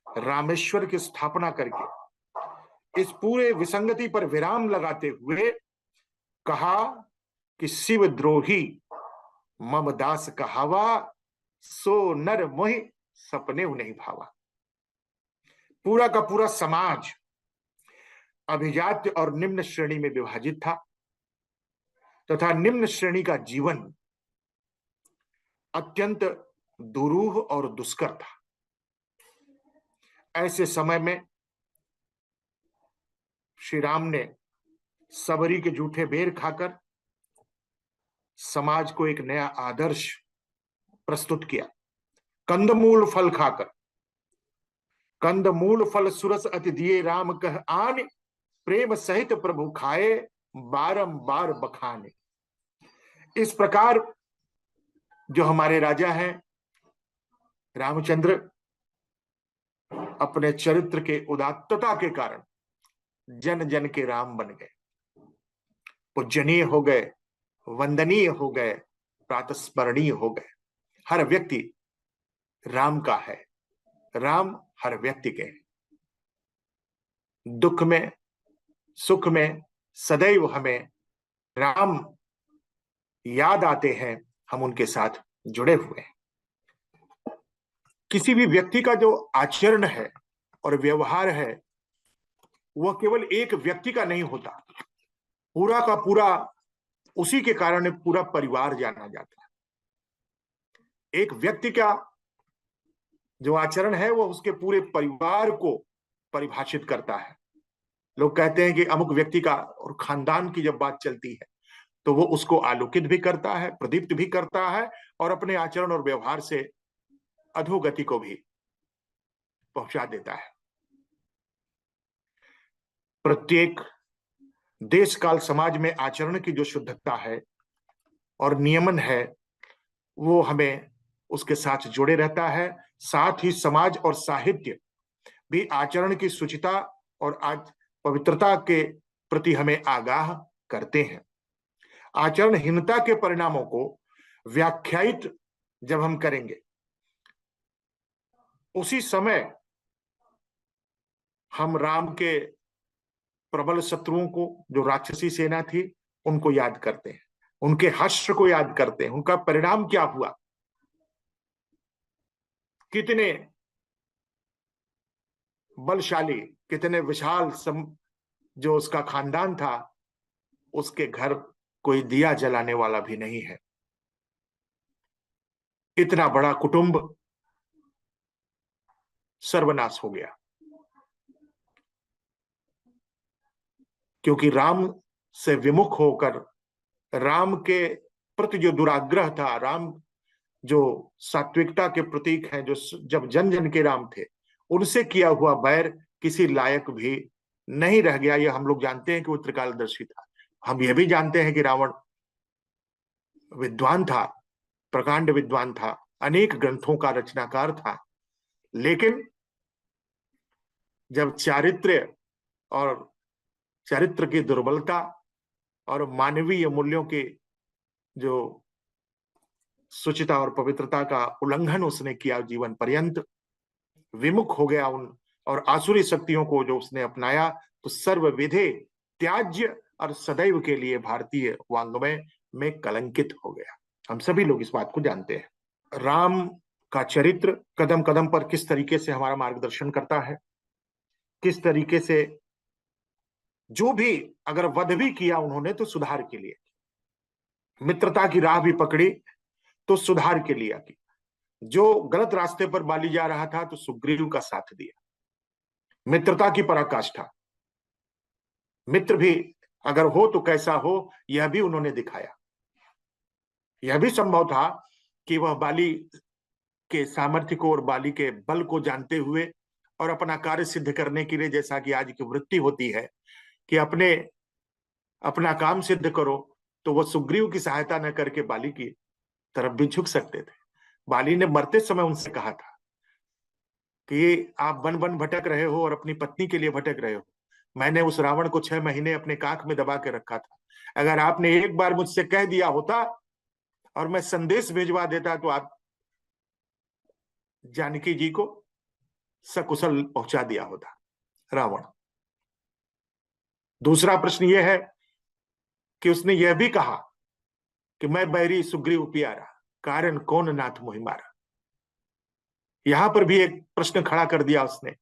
रामेश्वर की स्थापना करके इस पूरे विसंगति पर विराम लगाते हुए कहा कि शिव द्रोही मम दास कहावा, सो नर मोहि सपने नहीं भावा। पूरा का पूरा समाज अभिजात्य और निम्न श्रेणी में विभाजित था तथा निम्न श्रेणी का जीवन अत्यंत दुरूह और दुष्कर था। ऐसे समय में श्री राम ने सबरी के जूठे बेर खाकर समाज को एक नया आदर्श प्रस्तुत किया। कंदमूल फल खाकर, कंदमूल फल सुरस अति दिए राम कह आने, प्रेम सहित प्रभु खाए बारंबार बखाने। इस प्रकार जो हमारे राजा हैं रामचंद्र, अपने चरित्र के उदात्तता के कारण जन जन के राम बन गए, पूजनीय हो गए, वंदनीय हो गए, प्रातस्मरणीय हो गए। हर व्यक्ति राम का है, राम हर व्यक्ति के हैं। दुख में सुख में सदैव हमें राम याद आते हैं, हम उनके साथ जुड़े हुए हैं। किसी भी व्यक्ति का जो आचरण है और व्यवहार है, वह केवल एक व्यक्ति का नहीं होता, पूरा का पूरा उसी के कारण पूरा परिवार जाना जाता है। एक व्यक्ति का जो आचरण है वह उसके पूरे परिवार को परिभाषित करता है। लोग कहते हैं कि अमुक व्यक्ति का और खानदान की जब बात चलती है तो वो उसको आलोकित भी करता है, प्रदीप्त भी करता है और अपने आचरण और व्यवहार से अधोगति को भी पहुंचा देता है। प्रत्येक देश काल समाज में आचरण की जो शुद्धता है और नियमन है, वो हमें उसके साथ जुड़े रहता है। साथ ही समाज और साहित्य भी आचरण की शुचिता और आज पवित्रता के प्रति हमें आगाह करते हैं। आचरणहीनता के परिणामों को व्याख्यायित जब हम करेंगे, उसी समय हम राम के प्रबल शत्रुओं को, जो राक्षसी सेना थी, उनको याद करते हैं, उनके हश्र को याद करते हैं। उनका परिणाम क्या हुआ, कितने बलशाली, कितने विशाल जो उसका खानदान था, उसके घर कोई दिया जलाने वाला भी नहीं है। इतना बड़ा कुटुंब सर्वनाश हो गया, क्योंकि राम से विमुख होकर, राम के प्रति जो दुराग्रह था, राम जो सात्विकता के प्रतीक हैं, जो जब जन जन के राम थे, उनसे किया हुआ बैर किसी लायक भी नहीं रह गया। ये हम लोग जानते हैं कि वो त्रिकालदर्शी था। हम ये भी जानते हैं कि रावण विद्वान था, प्रकांड विद्वान था, अनेक ग्रंथों का रचनाकार था, लेकिन जब चारित्र्य और चरित्र की दुर्बलता और मानवीय मूल्यों की जो शुचिता और पवित्रता का उल्लंघन उसने किया, जीवन पर्यंत विमुख हो गया उन और आसुरी शक्तियों को जो उसने अपनाया, तो सर्वविधे त्याज्य और सदैव के लिए भारतीय वाङ्मय में कलंकित हो गया। हम सभी लोग इस बात को जानते हैं। राम का चरित्र कदम कदम पर किस तरीके से हमारा मार्गदर्शन करता है, किस तरीके से जो भी अगर वध भी किया उन्होंने तो सुधार के लिए, मित्रता की राह भी पकड़ी तो सुधार के लिए की, जो गलत रास्ते पर बाली जा रहा था तो सुग्रीव का साथ दिया, मित्रता की पराकाष्ठा। मित्र भी अगर हो तो कैसा हो यह भी उन्होंने दिखाया। यह भी संभव था कि वह बाली के सामर्थ्य को और बाली के बल को जानते हुए और अपना कार्य सिद्ध करने के लिए, जैसा कि आज की वृत्ति होती है कि अपना काम सिद्ध करो, तो वह सुग्रीव की सहायता न करके बाली की तरफ भी झुक सकते थे। बाली ने मरते समय उनसे कहा था कि आप वन वन भटक रहे हो और अपनी पत्नी के लिए भटक रहे हो। मैंने उस रावण को 6 महीने अपने काख में दबा के रखा था। अगर आपने एक बार मुझसे कह दिया होता और मैं संदेश भेजवा देता तो आप जानकी जी को सकुशल पहुंचा दिया होता रावण। दूसरा प्रश्न यह है कि उसने यह भी कहा कि मैं बैरी सुग्रीव प्यारा, कारण कौन नाथ मोहि मारा। यहां पर भी एक प्रश्न खड़ा कर दिया उसने।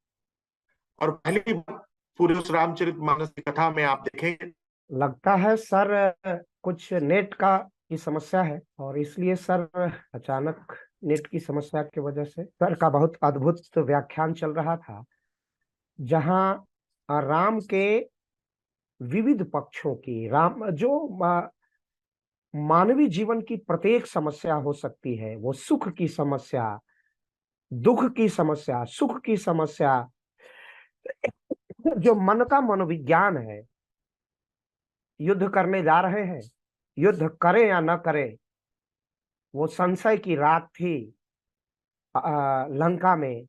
और पहली बार पूरे उस रामचरितमानस की कथा में आप देखेंगे, लगता है सर कुछ नेट की समस्या है और इसलिए सर अचानक नेट की समस्या की वजह से सर का बहुत अद्भुत व्याख्यान चल रहा था, जहां राम के विविध पक्षों की, राम जो मानवीय जीवन की प्रत्येक समस्या हो सकती है, वो सुख की समस्या, दुख की समस्या, सुख की समस्या, जो मन का मनोविज्ञान है, युद्ध करने जा रहे हैं, युद्ध करें या न करें, वो संशय की रात थी लंका में,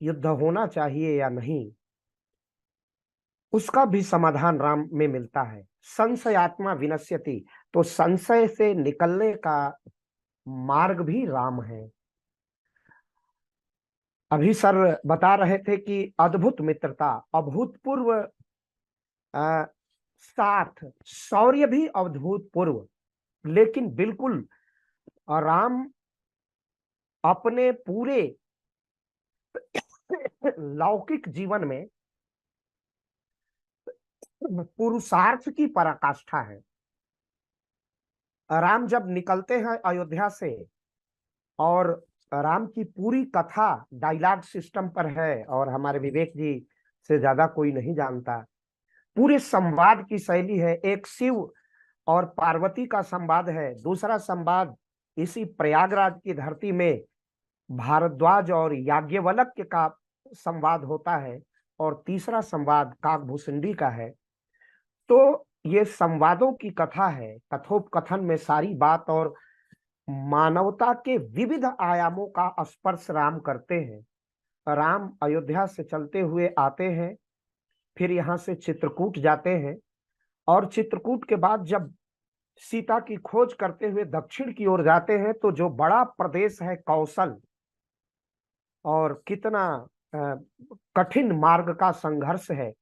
युद्ध होना चाहिए या नहीं, उसका भी समाधान राम में मिलता है। संशयात्मा विनश्यति, तो संशय से निकलने का मार्ग भी राम है। अभी सर बता रहे थे कि अद्भुत मित्रता, अभूतपूर्व साथ, शौर्य भी अभूतपूर्व, लेकिन बिल्कुल राम अपने पूरे लौकिक जीवन में पुरुषार्थ की पराकाष्ठा है। राम जब निकलते हैं अयोध्या से, और राम की पूरी कथा डायलॉग सिस्टम पर है और हमारे विवेक जी से ज्यादा कोई नहीं जानता। पूरे संवाद की शैली है, एक शिव और पार्वती का संवाद है, दूसरा संवाद इसी प्रयागराज की धरती में भारद्वाज और याज्ञवल्क्य का संवाद होता है, और तीसरा संवाद काकभूषुंडी का है। तो ये संवादों की कथा है, कथोपकथन में सारी बात और मानवता के विविध आयामों का स्पर्श राम करते हैं। राम अयोध्या से चलते हुए आते हैं, फिर यहाँ से चित्रकूट जाते हैं, और चित्रकूट के बाद जब सीता की खोज करते हुए दक्षिण की ओर जाते हैं, तो जो बड़ा प्रदेश है कौशल, और कितना कठिन मार्ग का संघर्ष है,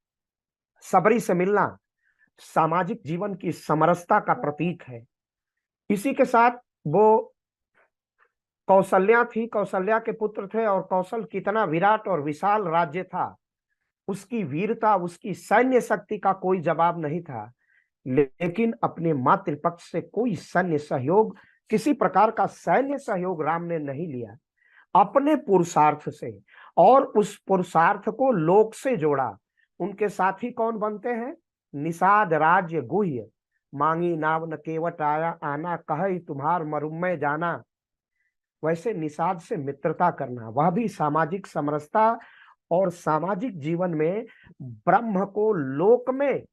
सबरी से मिलना सामाजिक जीवन की समरसता का प्रतीक है। इसी के साथ वो कौशल्या थी, कौशल्या के पुत्र थे, और कौशल कितना विराट और विशाल राज्य था, उसकी वीरता, उसकी सैन्य शक्ति का कोई जवाब नहीं था, लेकिन अपने मातृपक्ष से कोई सैन्य सहयोग, किसी प्रकार का सैन्य सहयोग राम ने नहीं लिया, अपने पुरुषार्थ से, और उस पुरुषार्थ को लोक से जोड़ा। उनके साथी कौन बनते हैं? निषाद राज्य गुह्य, मांगी नाव न केवट आया, आना कहे तुम्हार मरुमय जाना। वैसे निषाद से मित्रता करना, वह भी सामाजिक समरसता और सामाजिक जीवन में ब्रह्म को लोक में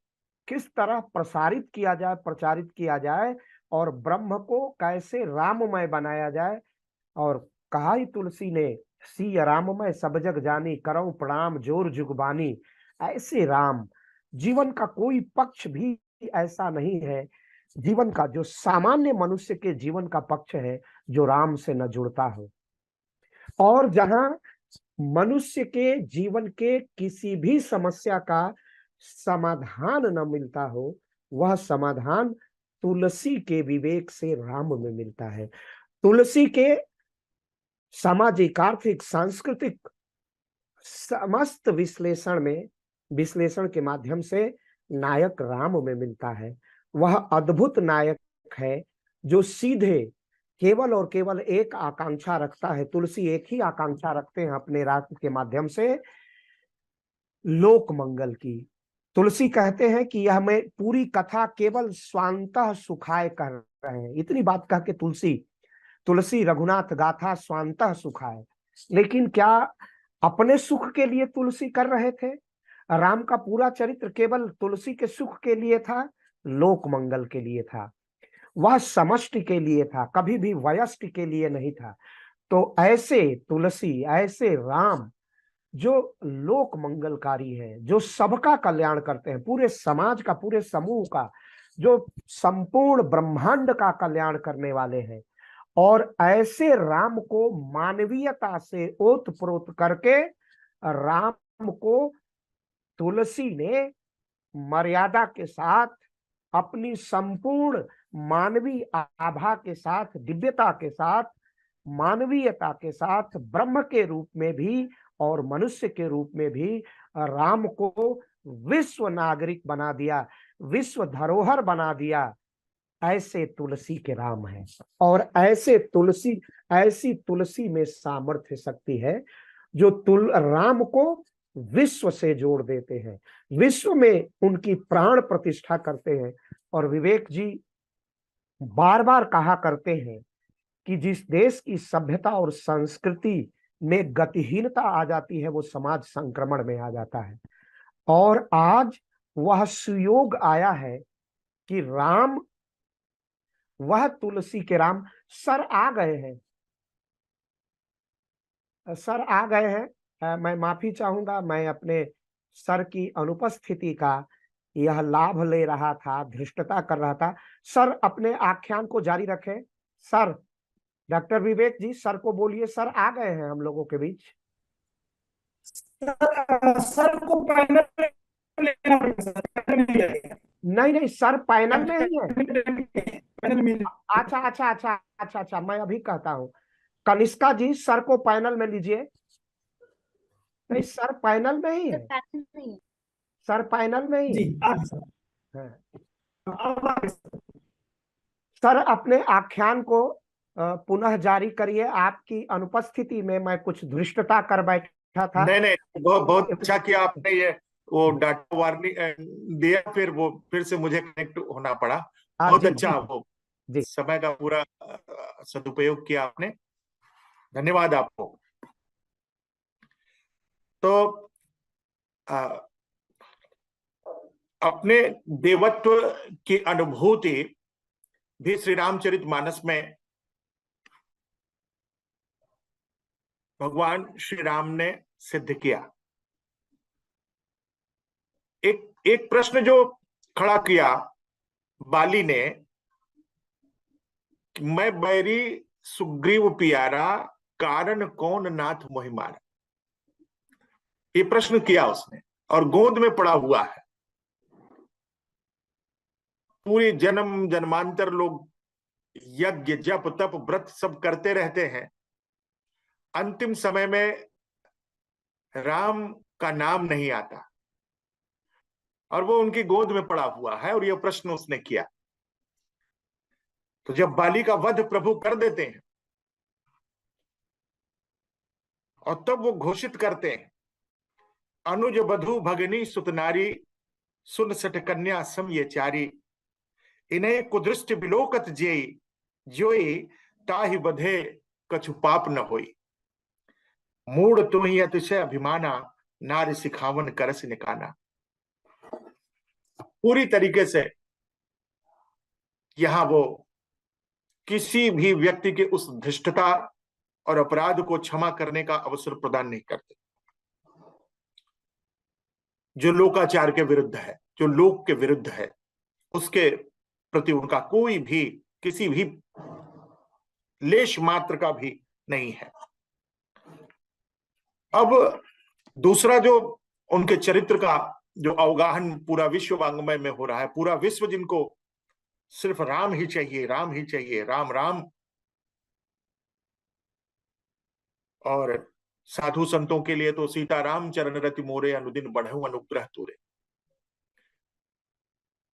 किस तरह प्रसारित किया जाए, प्रचारित किया जाए, और ब्रह्म को कैसे राममय बनाया जाए। और कहा ही तुलसी ने, सी राममय सब जग जानी, करऊं प्रणाम जोर जुगबानी। ऐसे राम, जीवन का कोई पक्ष भी ऐसा नहीं है, जीवन का जो सामान्य मनुष्य के जीवन का पक्ष है, जो राम से न जुड़ता हो। और जहां मनुष्य के जीवन के किसी भी समस्या का समाधान न मिलता हो, वह समाधान तुलसी के विवेक से राम में मिलता है। तुलसी के सामाजिक, आर्थिक, सांस्कृतिक समस्त विश्लेषण में विश्लेषण के माध्यम से नायक राम में मिलता है। वह अद्भुत नायक है जो सीधे केवल और केवल एक आकांक्षा रखता है। तुलसी एक ही आकांक्षा रखते हैं अपने राग के माध्यम से, लोक मंगल की। तुलसी कहते हैं कि यह मैं पूरी कथा केवल स्वांतः सुखाय कर रहे हैं। इतनी बात कह के तुलसी रघुनाथ गाथा स्वांतः सुखाय, लेकिन क्या अपने सुख के लिए तुलसी कर रहे थे? राम का पूरा चरित्र केवल तुलसी के सुख के लिए था, लोक मंगल के लिए था। वह समष्टि के लिए था, कभी भी व्यष्टि के लिए नहीं था। तो ऐसे तुलसी, ऐसे राम जो लोक मंगलकारी है, जो सबका कल्याण करते हैं, पूरे समाज का, पूरे समूह का, जो संपूर्ण ब्रह्मांड का कल्याण करने वाले हैं, और ऐसे राम को मानवीयता से ओतप्रोत करके राम को तुलसी ने मर्यादा के साथ, अपनी संपूर्ण मानवीय आभा के साथ, दिव्यता के साथ, मानवीयता के साथ, ब्रह्म के रूप में भी और मनुष्य के रूप में भी राम को विश्व नागरिक बना दिया, विश्व धरोहर बना दिया। ऐसे तुलसी के राम है। और ऐसी तुलसी में सामर्थ्य शक्ति है जो राम को विश्व से जोड़ देते हैं, विश्व में उनकी प्राण प्रतिष्ठा करते हैं। और विवेक जी बार बार कहा करते हैं कि जिस देश की सभ्यता और संस्कृति में गतिहीनता आ जाती है, वो समाज संक्रमण में आ जाता है। और आज वह सुयोग आया है कि राम, वह तुलसी के राम सर आ गए हैं, सर आ गए हैं। मैं माफी चाहूंगा, मैं अपने सर की अनुपस्थिति का यह लाभ ले रहा था, धृष्टता कर रहा था। सर अपने आख्यान को जारी रखें। सर, डॉक्टर विवेक जी, सर को बोलिए सर आ गए हैं हम लोगों के बीच। सर को पैनल में लेना पड़ेगा, सर पैनल में लगेगा। नहीं नहीं, सर पैनल में ही है। पैनल में। अच्छा अच्छा अच्छा अच्छा अच्छा, मैं अभी कहता हूँ। कनिष्का जी, सर को पैनल में लीजिए। नहीं, सर पैनल में ही है, सर पैनल में ही जी है। आप सर, हाँ। अब आप सर। सर अपने आख्यान को पुनः जारी करिए। आपकी अनुपस्थिति में मैं कुछ धृष्टता कर बैठा था। नहीं नहीं, बहुत अच्छा किया आपने ये वो डाटा वार्निंग दिया, फिर वो फिर से मुझे कनेक्ट होना पड़ा। बहुत जी, अच्छा, वो जी। समय का पूरा सदुपयोग किया आपने, धन्यवाद आपको। तो अपने देवत्व की अनुभूति भी श्री रामचरितमानस में भगवान श्री राम ने सिद्ध किया। एक प्रश्न जो खड़ा किया बाली ने, मैं बैरी सुग्रीव पियारा, कारण कौन नाथ मोहि मारा, ये प्रश्न किया उसने, और गोद में पड़ा हुआ है। पूरी जन्म जन्मांतर लोग यज्ञ जप तप व्रत सब करते रहते हैं, अंतिम समय में राम का नाम नहीं आता, और वो उनकी गोद में पड़ा हुआ है, और ये प्रश्न उसने किया। तो जब बाली का वध प्रभु कर देते हैं, और तब वो घोषित करते हैं, अनुज बधु भगनी सुत नारी, सुन सट कन्या सम ये चारी, इन्हें कुदृष्ट बिलोकत जेई, जोई ताहि बधे कछु पाप न होई, मूड तुम्ही अतिशय अभिमाना, नारी सिखावन करस निकाना। पूरी तरीके से यहां वो किसी भी व्यक्ति के उस धृष्टता और अपराध को क्षमा करने का अवसर प्रदान नहीं करते, जो लोकाचार के विरुद्ध है, जो लोक के विरुद्ध है, उसके प्रति उनका कोई भी किसी भी लेश मात्र का भी नहीं है। अब दूसरा जो उनके चरित्र का जो अवगाहन पूरा विश्व वांग्मय में हो रहा है, पूरा विश्व जिनको सिर्फ राम ही चाहिए, राम ही चाहिए, राम राम, और साधु संतों के लिए तो सीताराम चरण रति मोरे, अनुदिन बढ़ऊ अनुग्रह तोरे।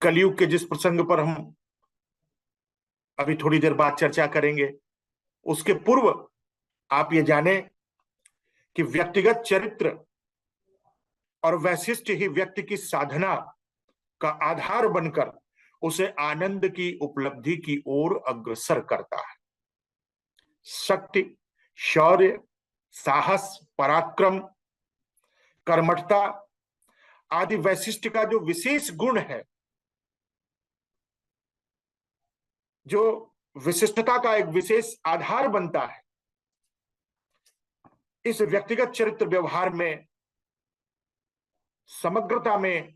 कलयुग के जिस प्रसंग पर हम अभी थोड़ी देर बाद चर्चा करेंगे, उसके पूर्व आप ये जाने कि व्यक्तिगत चरित्र और वैशिष्ट ही व्यक्ति की साधना का आधार बनकर उसे आनंद की उपलब्धि की ओर अग्रसर करता है। शक्ति, शौर्य, साहस, पराक्रम, कर्मठता आदि वैशिष्ट का जो विशेष गुण है, जो विशिष्टता का एक विशेष आधार बनता है, इस व्यक्तिगत चरित्र व्यवहार में, समग्रता में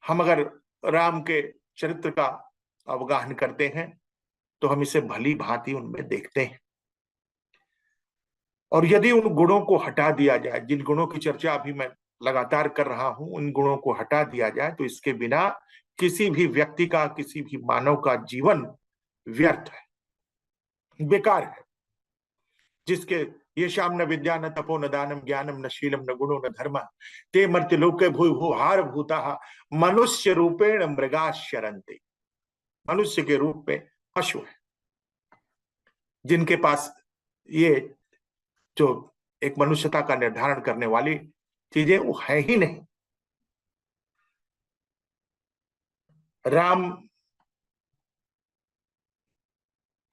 हम अगर राम के चरित्र का अवगाहन करते हैं तो हम इसे भली भांति उनमें देखते हैं। और यदि उन गुणों को हटा दिया जाए, जिन गुणों की चर्चा अभी मैं लगातार कर रहा हूं, उन गुणों को हटा दिया जाए तो इसके बिना किसी भी व्यक्ति का, किसी भी मानव का जीवन व्यर्थ है, बेकार है। जिसके ये शाम न विद्या न तपो न दानम ज्ञानम न शीलम न गुणो न धर्म ते मर्त्य लोके भूय भूहार भूता मनुष्य रूपेण मृगा शरन्ते। मनुष्य के रूप में पशु है, जिनके पास ये जो एक मनुष्यता का निर्धारण करने वाली चीजें वो है ही नहीं। राम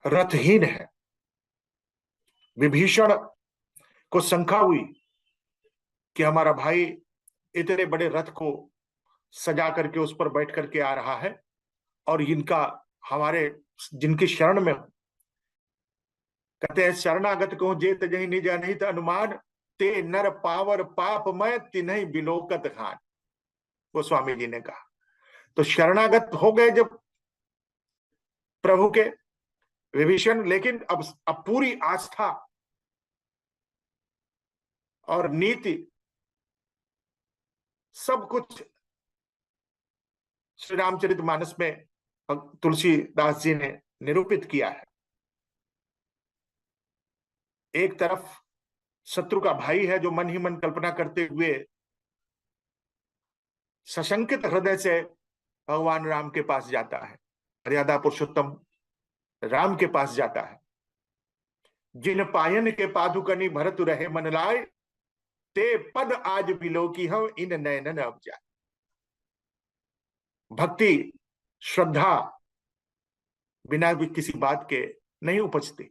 रथहीन है। विभीषण को शंका हुई कि हमारा भाई इतने बड़े रथ को सजा करके उस पर बैठ करके आ रहा है और इनका हमारे जिनकी शरण में, कहते हैं शरणागत को जेत जही निज अनहित अनुमान ते नर पावर पाप मैं तिन्हि बिलोकत खान, वो स्वामी जी ने कहा। तो शरणागत हो गए जब प्रभु के विभीषण, लेकिन अब पूरी आस्था और नीति सब कुछ श्री रामचरितमानस में तुलसीदास जी ने निरूपित किया है। एक तरफ शत्रु का भाई है जो मन ही मन कल्पना करते हुए सशंकित हृदय से भगवान राम के पास जाता है, मर्यादा पुरुषोत्तम राम के पास जाता है। जिन पायन के पादुकनी भरत रहे मन लाए ते पद आज बिलो की हम इन नयनन अब जाए। भक्ति, श्रद्धा बिना भी किसी बात के नहीं उपजती,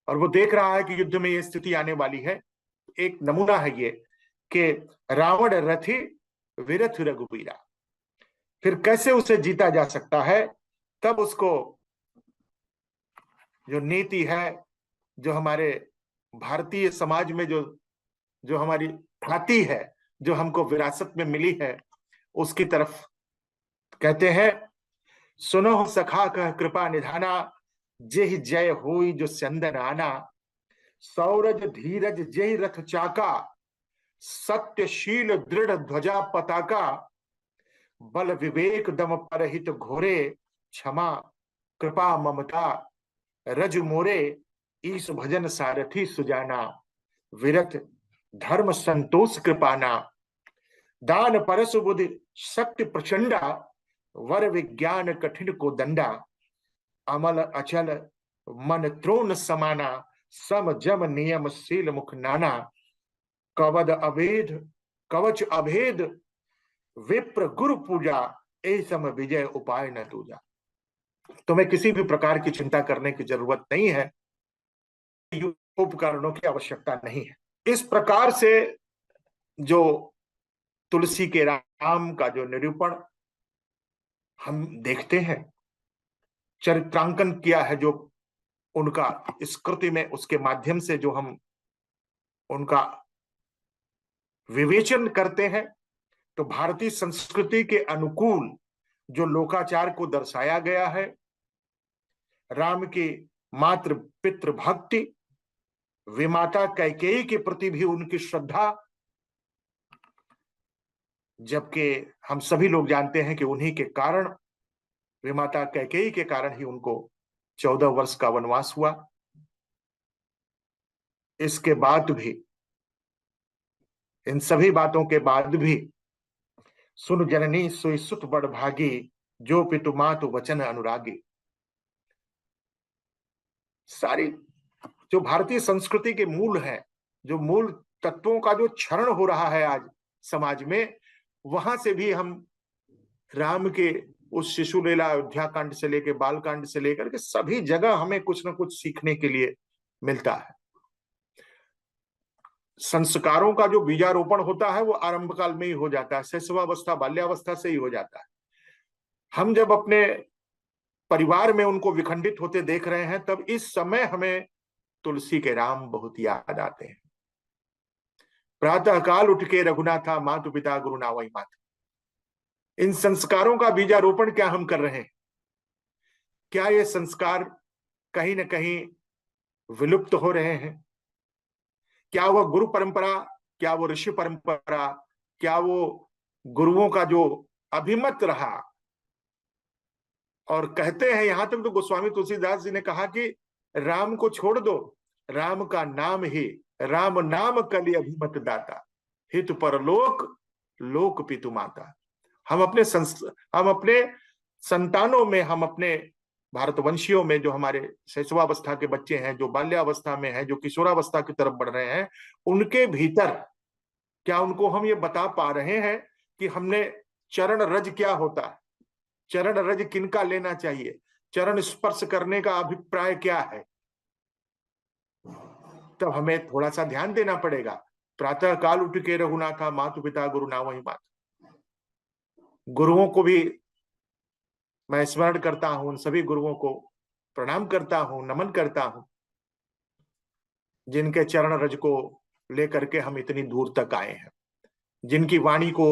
और वो देख रहा है कि युद्ध में ये स्थिति आने वाली है। एक नमूना है ये कि रावण रथी विरथ रघुबीरा, फिर कैसे उसे जीता जा सकता है। तब उसको जो नीति है, जो हमारे भारतीय समाज में जो हमारी ख्याति है, जो हमको विरासत में मिली है, उसकी तरफ कहते हैं सुनो सखा कह कृपा निधाना जेहि जय होई जो चंदन आना सौरज धीरज जेहि रथ चाका सत्यशील दृढ़ ध्वजा पताका बल विवेक दम परहित घोरे क्षमा कृपा ममता रज मोरे ईश भजन सारथी सुजाना विरत धर्म संतोष कृपाना दान परसु बुद्धि शक्ति प्रचंडा वर विज्ञान कठिन को दंडा अमल अचल मन त्रोण समाना सम जम नियम शील मुख नाना कवच अभेद विप्र गुरु पूजा ए सम विजय उपाय न दूजा। तुम्हें किसी भी प्रकार की चिंता करने की जरूरत नहीं है, उपकरणों की आवश्यकता नहीं है। इस प्रकार से जो तुलसी के राम का जो निरूपण हम देखते हैं, चरित्रांकन किया है जो उनका इस कृति में, उसके माध्यम से जो हम उनका विवेचन करते हैं, तो भारतीय संस्कृति के अनुकूल जो लोकाचार को दर्शाया गया है, राम की मातृ पितृ भक्ति, विमाता कैकेयी के प्रति भी उनकी श्रद्धा, जबकि हम सभी लोग जानते हैं कि उन्हीं के कारण, विमाता कैकेयी के कारण ही उनको 14 वर्ष का वनवास हुआ। इसके बाद भी, इन सभी बातों के बाद भी, सुन जननी सोई सुत बड़ भागी, जो पितु मातु वचन अनुरागी। सारी जो भारतीय संस्कृति के मूल है, जो मूल तत्वों का जो क्षरण हो रहा है आज समाज में, वहां से भी हम राम के उस शिशु लीला अयोध्या कांड से लेकर बाल कांड से लेकर के सभी जगह हमें कुछ ना कुछ सीखने के लिए मिलता है। संस्कारों का जो बीजारोपण होता है वो आरंभ काल में ही हो जाता है, शैशवावस्था बाल्यावस्था से ही हो जाता है। हम जब अपने परिवार में उनको विखंडित होते देख रहे हैं, तब इस समय हमें तुलसी के राम बहुत याद आते हैं। प्रातः काल उठ के रघुनाथा, मातु पिता गुरु नावई मात। इन संस्कारों का बीजारोपण क्या हम कर रहे हैं? क्या ये संस्कार कहीं ना कहीं विलुप्त हो रहे हैं? क्या वह गुरु परंपरा, क्या वो ऋषि परंपरा, क्या वो गुरुओं का जो अभिमत रहा? और कहते हैं, यहां तक तो गोस्वामी तुलसीदास जी ने कहा कि राम को छोड़ दो, राम का नाम ही, राम नाम कलि अभिमत दाता, हित परलोक लोक पितु माता। हम अपने संतानों में, हम अपने भारतवंशियों में, जो हमारे शैशवावस्था के बच्चे हैं, जो बाल्यावस्था में हैं, जो किशोरावस्था की तरफ बढ़ रहे हैं, उनके भीतर क्या उनको हम ये बता पा रहे हैं कि हमने चरण रज क्या होता है, चरण रज किनका लेना चाहिए, चरण स्पर्श करने का अभिप्राय क्या है? तब हमें थोड़ा सा ध्यान देना पड़ेगा। प्रातः काल उठ के रघुनाथा, मातु पिता गुरु नावहि मात। गुरुओं को भी मैं स्मरण करता हूं, उन सभी गुरुओं को प्रणाम करता हूं, नमन करता हूं, जिनके चरण रज को लेकर के हम इतनी दूर तक आए हैं, जिनकी वाणी को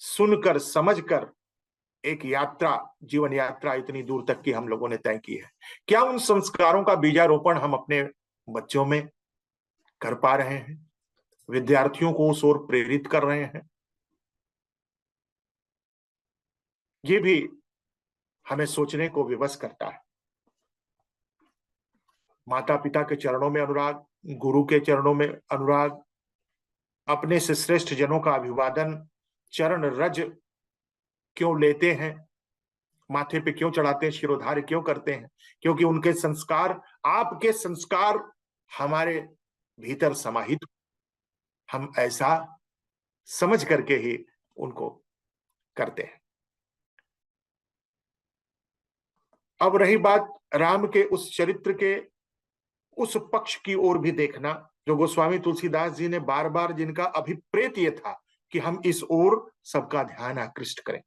सुनकर समझकर एक यात्रा, जीवन यात्रा इतनी दूर तक की हम लोगों ने तय की है। क्या उन संस्कारों का बीजारोपण हम अपने बच्चों में कर पा रहे हैं? विद्यार्थियों को उस ओर प्रेरित कर रहे हैं? ये भी हमें सोचने को विवश करता है। माता पिता के चरणों में अनुराग, गुरु के चरणों में अनुराग, अपने से श्रेष्ठ जनों का अभिवादन, चरण रज क्यों लेते हैं, माथे पे क्यों चढ़ाते हैं, शिरोधार्य क्यों करते हैं? क्योंकि उनके संस्कार, आपके संस्कार हमारे भीतर समाहित, हम ऐसा समझ करके ही उनको करते हैं। अब रही बात राम के उस चरित्र के उस पक्ष की ओर भी देखना, जो गोस्वामी तुलसीदास जी ने बार बार, जिनका अभिप्रेत ये था कि हम इस ओर सबका ध्यान आकृष्ट करें।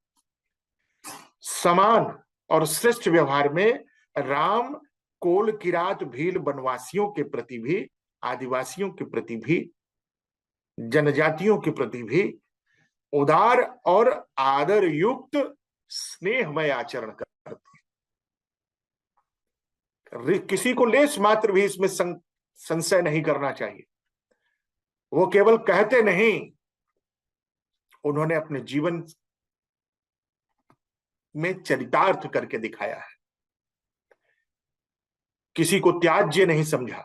समान और श्रेष्ठ व्यवहार में राम कोल किरात भील वनवासियों के प्रति भी, आदिवासियों के प्रति भी, जनजातियों के प्रति भी उदार और आदर युक्त स्नेहमय आचरण करते हैं। किसी को लेश मात्र भी इसमें संशय नहीं करना चाहिए। वो केवल कहते नहीं, उन्होंने अपने जीवन में चरितार्थ करके दिखाया है। किसी को त्याज्य नहीं समझा,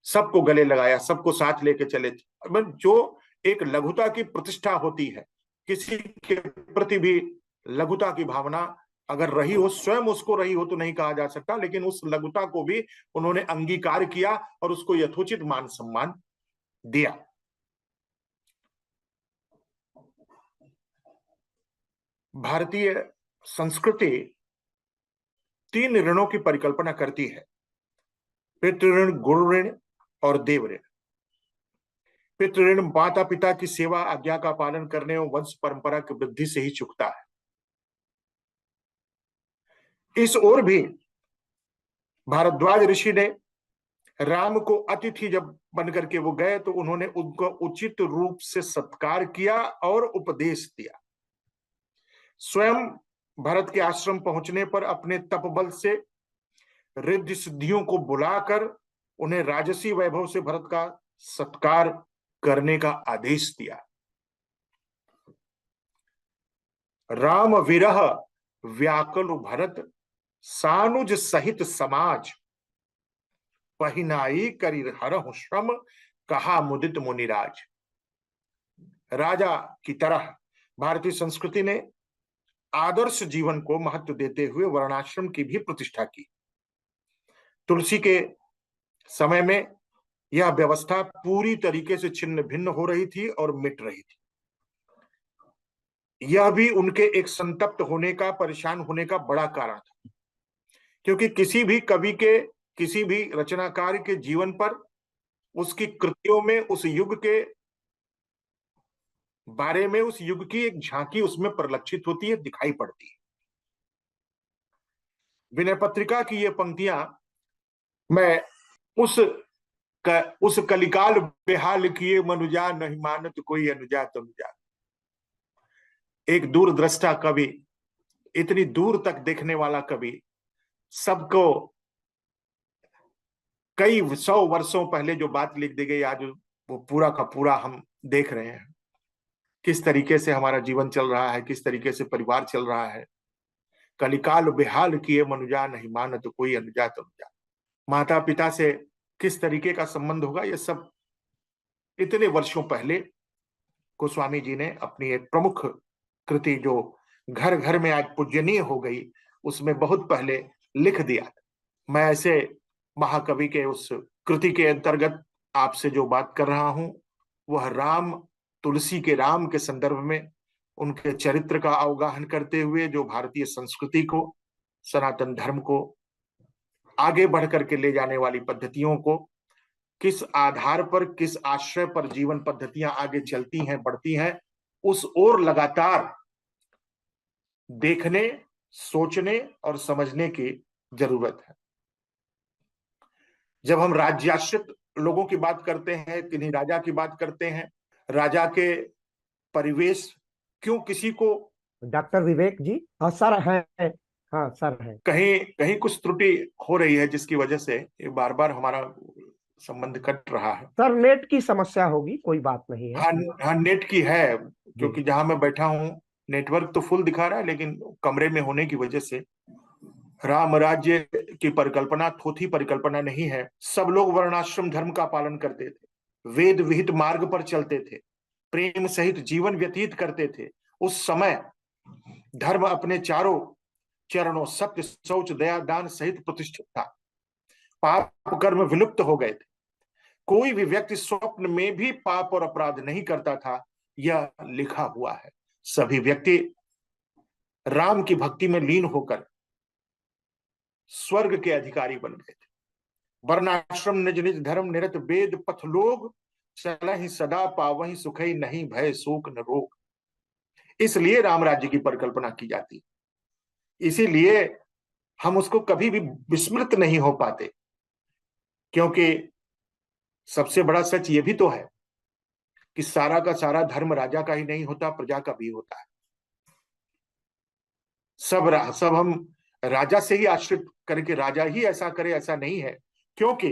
सबको गले लगाया, सबको साथ लेके चले। जो एक लघुता की प्रतिष्ठा होती है, किसी के प्रति भी लघुता की भावना अगर रही हो, स्वयं उसको रही हो तो नहीं कहा जा सकता, लेकिन उस लघुता को भी उन्होंने अंगीकार किया और उसको यथोचित मान सम्मान दिया। भारतीय संस्कृति 3 ऋणों की परिकल्पना करती है: पितृऋण, गुरु ऋण और देव ऋण। पितृऋण माता पिता की सेवा, आज्ञा का पालन करने और वंश परंपरा की वृद्धि से ही चुकता है। इस ओर भी भारद्वाज ऋषि ने राम को अतिथि जब बनकर के वो गए तो उन्होंने उनको उचित रूप से सत्कार किया और उपदेश दिया। स्वयं भरत के आश्रम पहुंचने पर अपने तपबल से रिद्धि सिद्धियों को बुलाकर उन्हें राजसी वैभव से भरत का सत्कार करने का आदेश दिया। राम विरह व्याकुल भरत, सानुज सहित समाज, पहिनाई करी हरहु श्रम, कहा मुदित मुनिराज। राजा की तरह भारतीय संस्कृति ने आदर्श जीवन को महत्व देते हुए वर्णाश्रम की भी प्रतिष्ठा की। तुलसी के समय में यह व्यवस्था पूरी तरीके से छिन्न भिन्न हो रही थी और मिट रही थी। यह भी उनके एक संतप्त होने का, परेशान होने का बड़ा कारण था, क्योंकि किसी भी कवि के, किसी भी रचनाकार के जीवन पर, उसकी कृतियों में उस युग के बारे में, उस युग की एक झांकी उसमें परिलक्षित होती है, दिखाई पड़ती है। विनय पत्रिका की ये पंक्तियां मैं उस कलिकाल बेहाल किए मनुजा, नहीं मानत कोई अनुजा तनुजा। एक दूरदृष्टा कवि, इतनी दूर तक देखने वाला कवि, सबको कई 100 वर्षों पहले जो बात लिख दी गई, आज वो पूरा का पूरा हम देख रहे हैं। किस तरीके से हमारा जीवन चल रहा है, किस तरीके से परिवार चल रहा है। कलिकाल बेहाल किए मनुजा, नहीं मानत कोई अनुजा तनुजा। माता पिता से किस तरीके का संबंध होगा, ये सब इतने वर्षों पहले गोस्वामी जी ने अपनी एक प्रमुख कृति, जो घर घर में आज पूजनीय हो गई, उसमें बहुत पहले लिख दिया। मैं ऐसे महाकवि के उस कृति के अंतर्गत आपसे जो बात कर रहा हूं, वह राम, तुलसी के राम के संदर्भ में उनके चरित्र का अवगाहन करते हुए जो भारतीय संस्कृति को, सनातन धर्म को आगे बढ़ करके ले जाने वाली पद्धतियों को, किस आधार पर, किस आश्रय पर जीवन पद्धतियां आगे चलती हैं, बढ़ती हैं, उस ओर लगातार देखने, सोचने और समझने की जरूरत है। जब हम राज्याश्रित लोगों की बात करते हैं, किन्हीं राजा की बात करते हैं, राजा के परिवेश क्यों किसी को, डॉक्टर विवेक जी, हाँ सर है, हाँ सर है, कहीं कहीं कुछ त्रुटि हो रही है, जिसकी वजह से ये बार बार हमारा संबंध कट रहा है। सर नेट की समस्या होगी, कोई बात नहीं है। हाँ, नेट की है, क्योंकि जहां मैं बैठा हूँ नेटवर्क तो फुल दिखा रहा है, लेकिन कमरे में होने की वजह से। राम राज्य की परिकल्पना थोथी परिकल्पना नहीं है। सब लोग वर्णाश्रम धर्म का पालन करते थे, वेद विहित मार्ग पर चलते थे, प्रेम सहित जीवन व्यतीत करते थे। उस समय धर्म अपने चारों चरणों, सत्य, शौच, दया, दान सहित प्रतिष्ठित था। पाप कर्म विलुप्त हो गए थे। कोई भी व्यक्ति स्वप्न में भी पाप और अपराध नहीं करता था, यह लिखा हुआ है। सभी व्यक्ति राम की भक्ति में लीन होकर स्वर्ग के अधिकारी बन गए थे। वर्णाश्रम निज निज धर्म निरत वेद पथ लोग, चलहि सदा पावहि सुखई नहीं भय शोक न रोग। इसलिए राम राज्य की परिकल्पना की जाती, इसीलिए हम उसको कभी भी विस्मृत नहीं हो पाते, क्योंकि सबसे बड़ा सच ये भी तो है कि सारा का सारा धर्म राजा का ही नहीं होता, प्रजा का भी होता है। सब हम राजा से ही आश्रित करके राजा ही ऐसा करे, ऐसा नहीं है। क्योंकि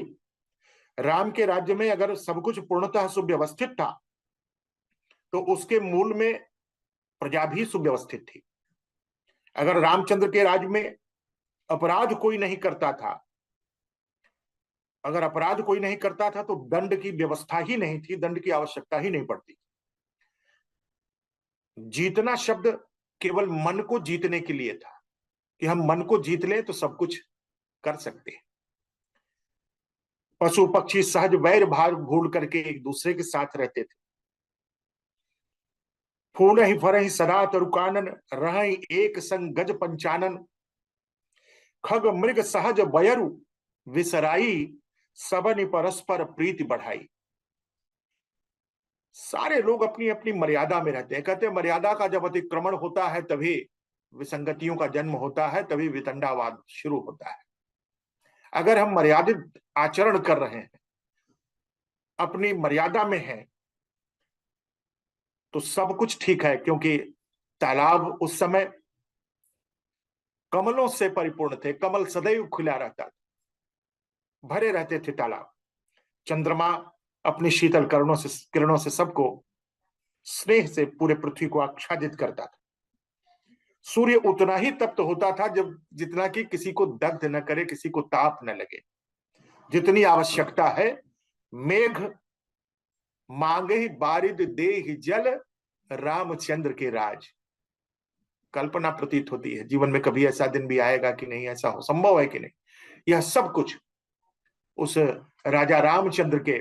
राम के राज्य में अगर सब कुछ पूर्णतः सुव्यवस्थित था, तो उसके मूल में प्रजा भी सुव्यवस्थित थी। अगर रामचंद्र के राज्य में अपराध कोई नहीं करता था, अगर अपराध कोई नहीं करता था, तो दंड की व्यवस्था ही नहीं थी, दंड की आवश्यकता ही नहीं पड़ती। जीतना शब्द केवल मन को जीतने के लिए था, कि हम मन को जीत लें तो सब कुछ कर सकते हैं। पशु पक्षी सहज वैर भाव भूल करके एक दूसरे के साथ रहते थे। फूल ही फर ही सदा तरुकानन, रह एक संग गज पंचानन। खग मृग सहज बयरु विसराई, सबनि परस्पर प्रीति बढ़ाई। सारे लोग अपनी अपनी मर्यादा में रहते हैं। कहते हैं मर्यादा का जब अतिक्रमण होता है तभी विसंगतियों का जन्म होता है, तभी वितंडावाद शुरू होता है। अगर हम मर्यादित आचरण कर रहे हैं, अपनी मर्यादा में हैं, तो सब कुछ ठीक है। क्योंकि तालाब उस समय कमलों से परिपूर्ण थे, कमल सदैव खुला रहता था, भरे रहते थे तालाब। चंद्रमा अपनी शीतल किरणों से सबको स्नेह से पूरे पृथ्वी को आच्छादित करता था। सूर्य उतना ही तप्त होता था जब जितना कि किसी को दग्ध न करे, किसी को ताप न लगे। जितनी आवश्यकता है। मेघ मांगे बारिद देहि जल, रामचंद्र के राज। कल्पना प्रतीत होती है जीवन में कभी ऐसा दिन भी आएगा कि नहीं, ऐसा हो संभव है कि नहीं। यह सब कुछ उस राजा रामचंद्र के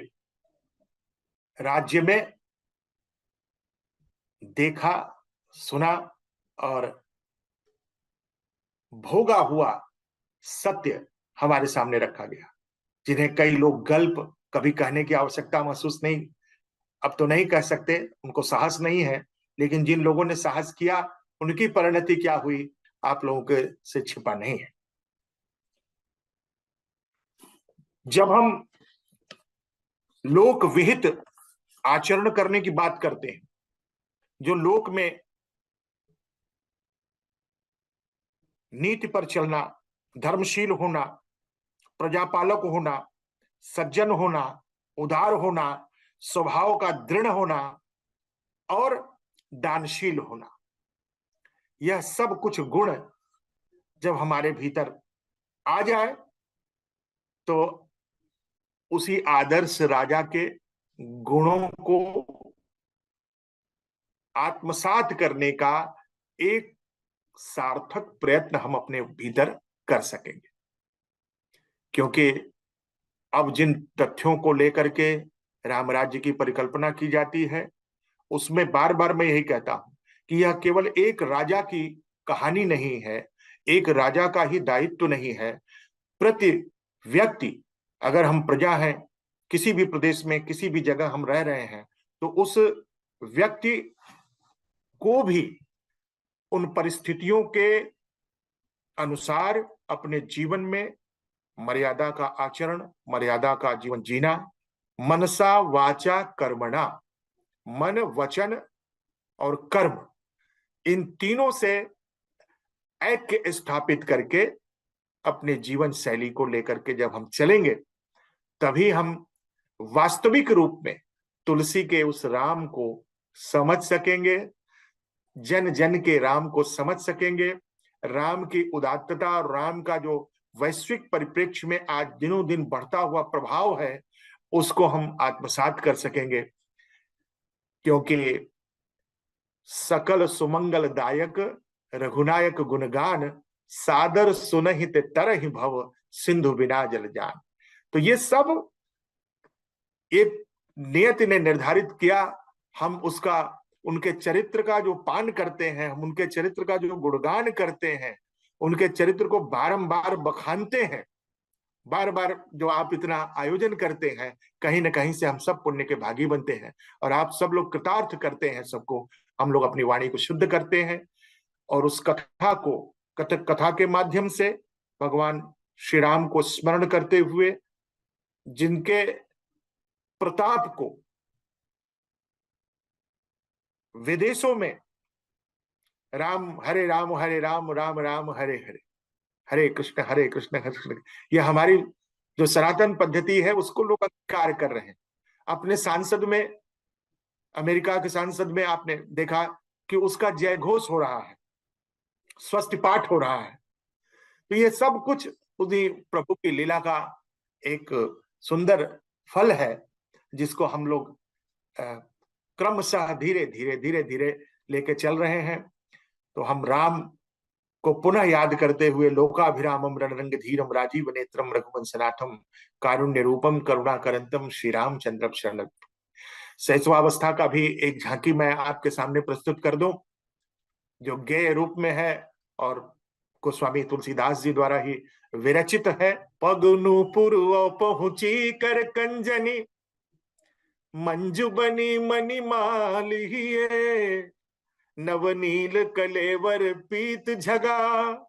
राज्य में देखा, सुना और भोगा हुआ सत्य हमारे सामने रखा गया, जिन्हें कई लोग गल्प कभी कहने की आवश्यकता महसूस नहीं, अब तो नहीं कह सकते, उनको साहस नहीं है, लेकिन जिन लोगों ने साहस किया उनकी परिणति क्या हुई आप लोगों के से छिपा नहीं है। जब हम लोक विहित आचरण करने की बात करते हैं, जो लोक में नीति पर चलना, धर्मशील होना, प्रजापालक होना, सज्जन होना, उदार होना, स्वभाव का दृढ़ होना और दानशील होना, यह सब कुछ गुण जब हमारे भीतर आ जाए तो उसी आदर्श राजा के गुणों को आत्मसात करने का एक सार्थक प्रयत्न हम अपने भीतर कर सकेंगे। क्योंकि अब जिन तथ्यों को लेकर के राम राज्य की परिकल्पना की जाती है, उसमें बार बार मैं यही कहता हूं कि यह केवल एक राजा की कहानी नहीं है, एक राजा का ही दायित्व नहीं है। प्रति व्यक्ति, अगर हम प्रजा हैं, किसी भी प्रदेश में किसी भी जगह हम रह रहे हैं, तो उस व्यक्ति को भी उन परिस्थितियों के अनुसार अपने जीवन में मर्यादा का आचरण, मर्यादा का जीवन जीना, मनसा वाचा कर्मणा, मन वचन और कर्म, इन तीनों से ऐक्य स्थापित करके अपने जीवन शैली को लेकर के जब हम चलेंगे, तभी हम वास्तविक रूप में तुलसी के उस राम को समझ सकेंगे, जन जन के राम को समझ सकेंगे। राम की उदात्तता और राम का जो वैश्विक परिप्रेक्ष्य में आज दिनों दिन बढ़ता हुआ प्रभाव है, उसको हम आत्मसात कर सकेंगे। क्योंकि सकल सुमंगलदायक रघुनायक गुणगान, सादर सुनहित तरहि भव, सिंधु बिना जल जान। तो ये सब एक नियति ने निर्धारित किया। हम उसका, उनके चरित्र का जो पान करते हैं, हम उनके चरित्र का जो गुणगान करते हैं, उनके चरित्र को बारंबार बखानते हैं, बार बार जो आप इतना आयोजन करते हैं, कहीं ना कहीं से हम सब पुण्य के भागी बनते हैं और आप सब लोग कृतार्थ करते हैं सबको। हम लोग अपनी वाणी को शुद्ध करते हैं और उस कथा को, कथा के माध्यम से भगवान श्री राम को स्मरण करते हुए, जिनके प्रताप को विदेशों में राम हरे राम राम राम हरे हरे, हरे कृष्ण हरे कृष्ण, यह हमारी जो सनातन पद्धति है उसको लोग अंगीकार कर रहे हैं। अपने सांसद में, अमेरिका के सांसद में आपने देखा कि उसका जय घोष हो रहा है, स्वस्ति पाठ हो रहा है। तो ये सब कुछ उसी प्रभु की लीला का एक सुंदर फल है, जिसको हम लोग क्रमशः धीरे धीरे धीरे धीरे लेके चल रहे हैं। तो हम राम को पुनः याद करते हुए, लोकाभिरामम रणरंग धीरम राजीव नेत्रम रघुवंशनाथम कारुण्य रूपम करुणाकरंतम श्री रामचंद्रम शरणं। शैशवावस्था का भी एक झांकी मैं आपके सामने प्रस्तुत कर दूं, जो गेय रूप में है और गोस्वामी तुलसीदास जी द्वारा ही विरचित है। पगनु पूर्व पहुंची कर कंजनी, मंजू बनी मणि मालिए, नवनील कलेवर पीत झगा,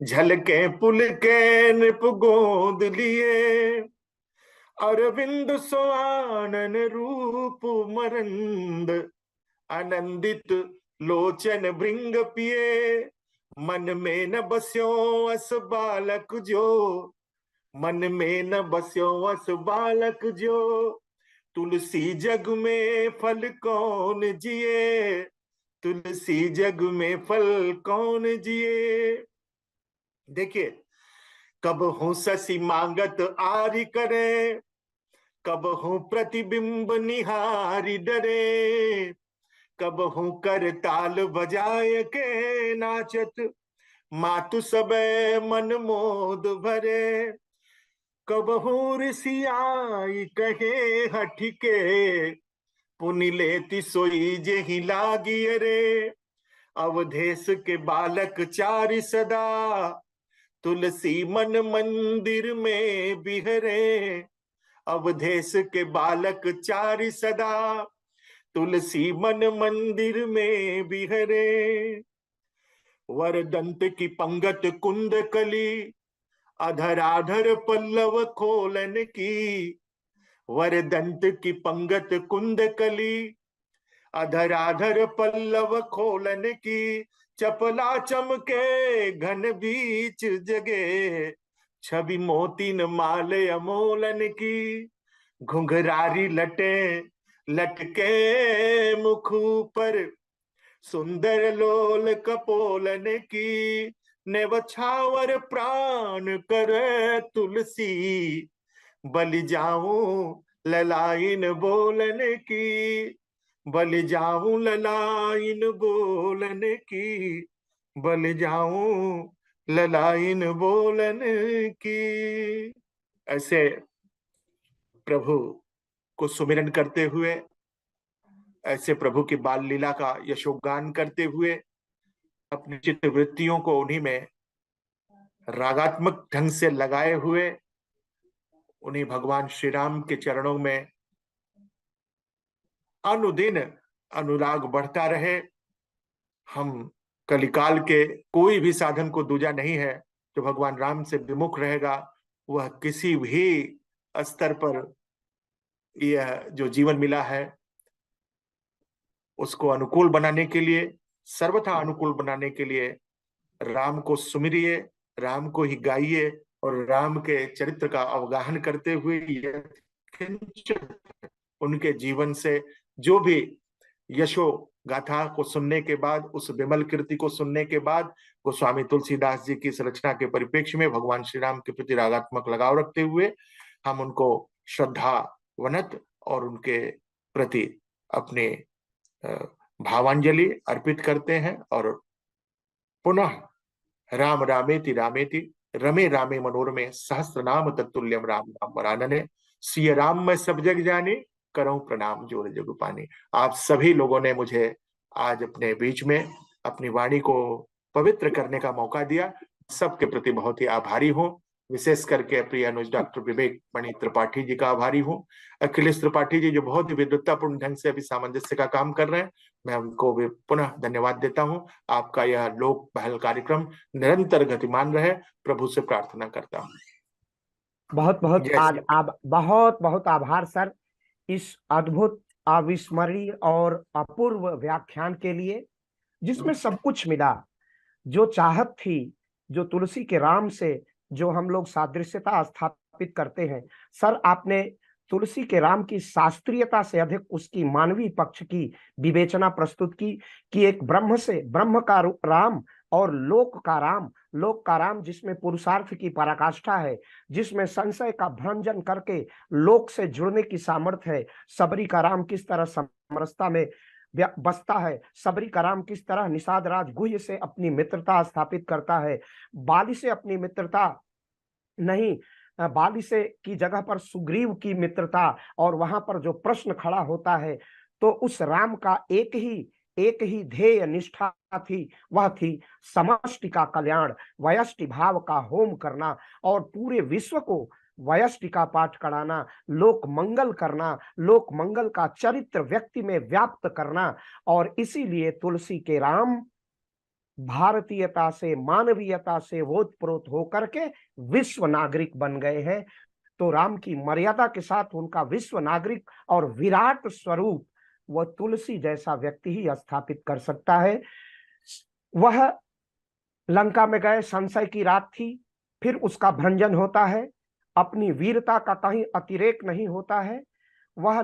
झलके पुल के नृप गोद लिए, अरविंद सोआनन रूप मरंद, आनंदित लोचन भृंग पिए, मन में न बस्यो अस बालक जो, मन में न बस्यो अस बालक जो, तुलसी जग में फल कौन जिए, तुलसी जग में फल कौन जिए। देखिए, कब हूँ शशि मांगत आरि करे, कब हूँ प्रतिबिंब निहारी डरे, कब हूँ कर ताल बजाए के नाचत, मातु सबे मन मोद भरे, कब हूँ ऋषि आई कहे हठ के, पुनि लेति सोई जेहि लागी रे, अवधेश के बालक चारि सदा, तुलसी मन मंदिर में बिहरे, अवधेश के बालक चारि सदा, तुलसी मन मंदिर में बिहरे, वरदंत की पंगत कुंद कली, अधराधर पल्लव खोलन की, वरदंत की पंगत कुंद कली, अधराधर पल्लव खोलन की, चपला चमके घन बीच जगे, छवि मोतीन माल अमोलन की, घुंघरारी लटे लटके मुख पर, सुंदर लोल कपोलन की, नेवछावर प्राण कर तुलसी, बलि जाऊं ललाइन बोलन की, बलि जाऊं ललाइन बोलन की, बलि जाऊं ललाइन बोलन की। ऐसे प्रभु को सुमिरन करते हुए, ऐसे प्रभु की बाल लीला का यशोगान करते हुए, अपनी चित्त वृत्तियों को उन्हीं में रागात्मक ढंग से लगाए हुए, उन्हीं भगवान श्री राम के चरणों में अनुदिन अनुराग बढ़ता रहे। हम कलिकाल के कोई भी साधन को दूजा नहीं है। जो भगवान राम से विमुख रहेगा, वह किसी भी स्तर पर यह जो जीवन मिला है उसको अनुकूल बनाने के लिए, सर्वथा अनुकूल बनाने के लिए राम को सुमिरिए, राम को ही गाइए और राम के चरित्र का अवगाहन करते हुए उनके जीवन से जो भी यशो गाथा को सुनने के बाद, उस विमल कीर्ति को सुनने के बाद, गोस्वामी तुलसीदास जी की इस रचना के परिप्रेक्ष्य में भगवान श्री राम के प्रति रागात्मक लगाव रखते हुए हम उनको श्रद्धा वनत और उनके प्रति अपने भावांजलि अर्पित करते हैं। और पुनः राम रामेति रामेति रमे रामे मनोरमे सहस्त्र नाम तत्तुल्यम राम नाम वरानने, सिय राम मैं सब जग जाने, करऊं प्रणाम जोर जग पाने। आप सभी लोगों ने मुझे आज अपने बीच में अपनी वाणी को पवित्र करने का मौका दिया, सबके प्रति बहुत ही आभारी हूं। विशेष करके प्रिय अनुज डॉक्टर विवेक मणि त्रिपाठी जी का आभारी हूं, अखिलेश त्रिपाठी जी जो बहुत ही विद्वत्तापूर्ण ढंग से अभी सामंजस्य का काम कर रहे हैं, मैं उनको भी पुनः धन्यवाद देता हूं। आपका यह लोक पहल कार्यक्रम निरंतर गतिमान रहे, प्रभु से प्रार्थना करता हूं। बहुत बहुत आभार सर, इस अद्भुत अविस्मरणीय और अपूर्व व्याख्यान के लिए, जिसमें सब कुछ मिला। जो चाहत थी, जो तुलसी के राम से जो हम लोग सादृश्यता स्थापित करते हैं, सर आपने तुलसी के राम की शास्त्रीयता से अधिक उसकी मानवीय पक्ष की विवेचना प्रस्तुत की कि एक ब्रह्म से, ब्रह्म का राम और लोक का राम जिसमें पुरुषार्थ की पराकाष्ठा है, जिसमें संशय का भंजन करके लोक से जुड़ने की सामर्थ्य है। सबरी का राम किस तरह समरसता में बसता है, सबरी का राम किस तरह निषाद राज गुह्य से अपनी मित्रता स्थापित करता है, बाली से अपनी मित्रता नहीं, बाली से की जगह पर सुग्रीव की मित्रता, और वहां पर जो प्रश्न खड़ा होता है, तो उस राम का एक ही ध्येय निष्ठा थी, वह थी समष्टि का कल्याण, वयष्टि भाव का होम करना और पूरे विश्व को वयष्टि का पाठ कराना, लोक मंगल करना, लोक मंगल का चरित्र व्यक्ति में व्याप्त करना। और इसीलिए तुलसी के राम भारतीयता से, मानवीयता से ओतप्रोत होकर के विश्व नागरिक बन गए हैं। तो राम की मर्यादा के साथ उनका विश्व नागरिक और विराट स्वरूप वह तुलसी जैसा व्यक्ति ही स्थापित कर सकता है। वह लंका में गए, संशय की रात थी, फिर उसका भंजन होता है, अपनी वीरता का कहीं अतिरेक नहीं होता है, वह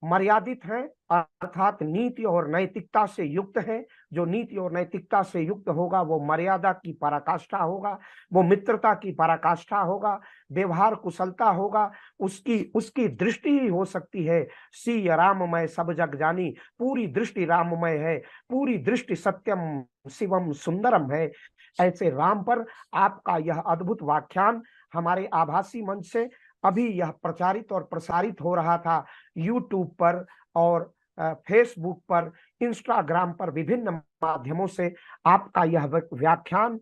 मर्यादित हैं, अर्थात नीति और नैतिकता से युक्त है। जो नीति और नैतिकता से युक्त होगा वो मर्यादा की पराकाष्ठा होगा, वो मित्रता की पराकाष्ठा होगा, व्यवहार कुशलता होगा, उसकी उसकी दृष्टि ही हो सकती है सी राममय सब जग जानी, पूरी दृष्टि राममय है, पूरी दृष्टि सत्यम शिवम सुंदरम है। ऐसे राम पर आपका यह अद्भुत व्याख्यान हमारे आभासी मंच से अभी यह प्रचारित और प्रसारित हो रहा था, यूट्यूब पर और फेसबुक पर, इंस्टाग्राम पर, विभिन्न माध्यमों से आपका यह व्याख्यान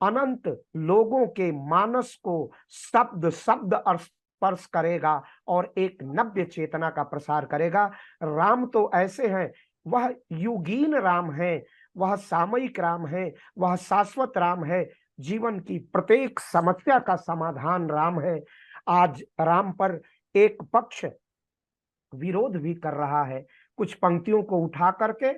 अनंत लोगों के मानस को शब्द शब्द स्पर्श करेगा और एक नव्य चेतना का प्रसार करेगा। राम तो ऐसे हैं, वह युगीन राम है, वह सामयिक राम है, वह शाश्वत राम है, जीवन की प्रत्येक समस्या का समाधान राम है। आज राम पर एक पक्ष विरोध भी कर रहा है, कुछ पंक्तियों को उठा करके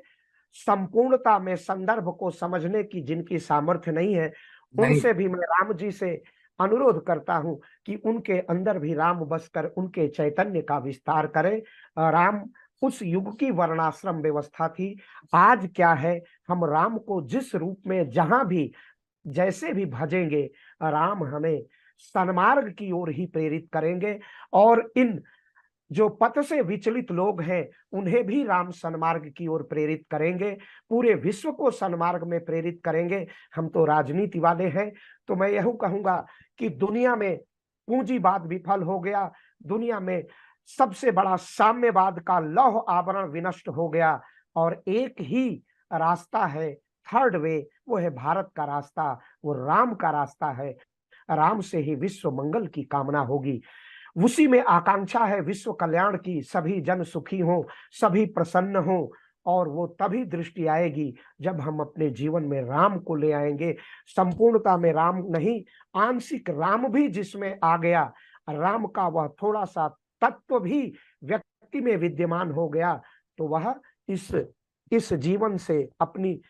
संपूर्णता में संदर्भ को समझने की जिनकी सामर्थ्य नहीं है, उनसे भी मैं राम जी से अनुरोध करता हूं कि उनके अंदर भी राम बसकर उनके चैतन्य का विस्तार करें। राम उस युग की वर्णाश्रम व्यवस्था थी, आज क्या है, हम राम को जिस रूप में जहां भी जैसे भी भजेंगे, राम हमें सन्मार्ग की ओर ही प्रेरित करेंगे और इन जो पथ से विचलित लोग हैं उन्हें भी राम सन्मार्ग की ओर प्रेरित करेंगे, पूरे विश्व को सन्मार्ग में प्रेरित करेंगे। हम तो राजनीति वाले हैं, तो मैं यही कहूंगा कि दुनिया में पूंजीवाद विफल हो गया, दुनिया में सबसे बड़ा साम्यवाद का लौह आवरण विनष्ट हो गया और एक ही रास्ता है, थर्ड वे, वो है भारत का रास्ता, वो राम का रास्ता है। राम से ही विश्व मंगल की कामना होगी, उसी में आकांक्षा है विश्व कल्याण की, सभी जन सुखी हो, सभी प्रसन्न हो, और वो तभी दृष्टि आएगी जब हम अपने जीवन में राम को ले आएंगे। संपूर्णता में राम नहीं, आंशिक राम भी जिसमें आ गया, राम का वह थोड़ा सा तत्व भी व्यक्ति में विद्यमान हो गया, तो वह इस जीवन से अपनी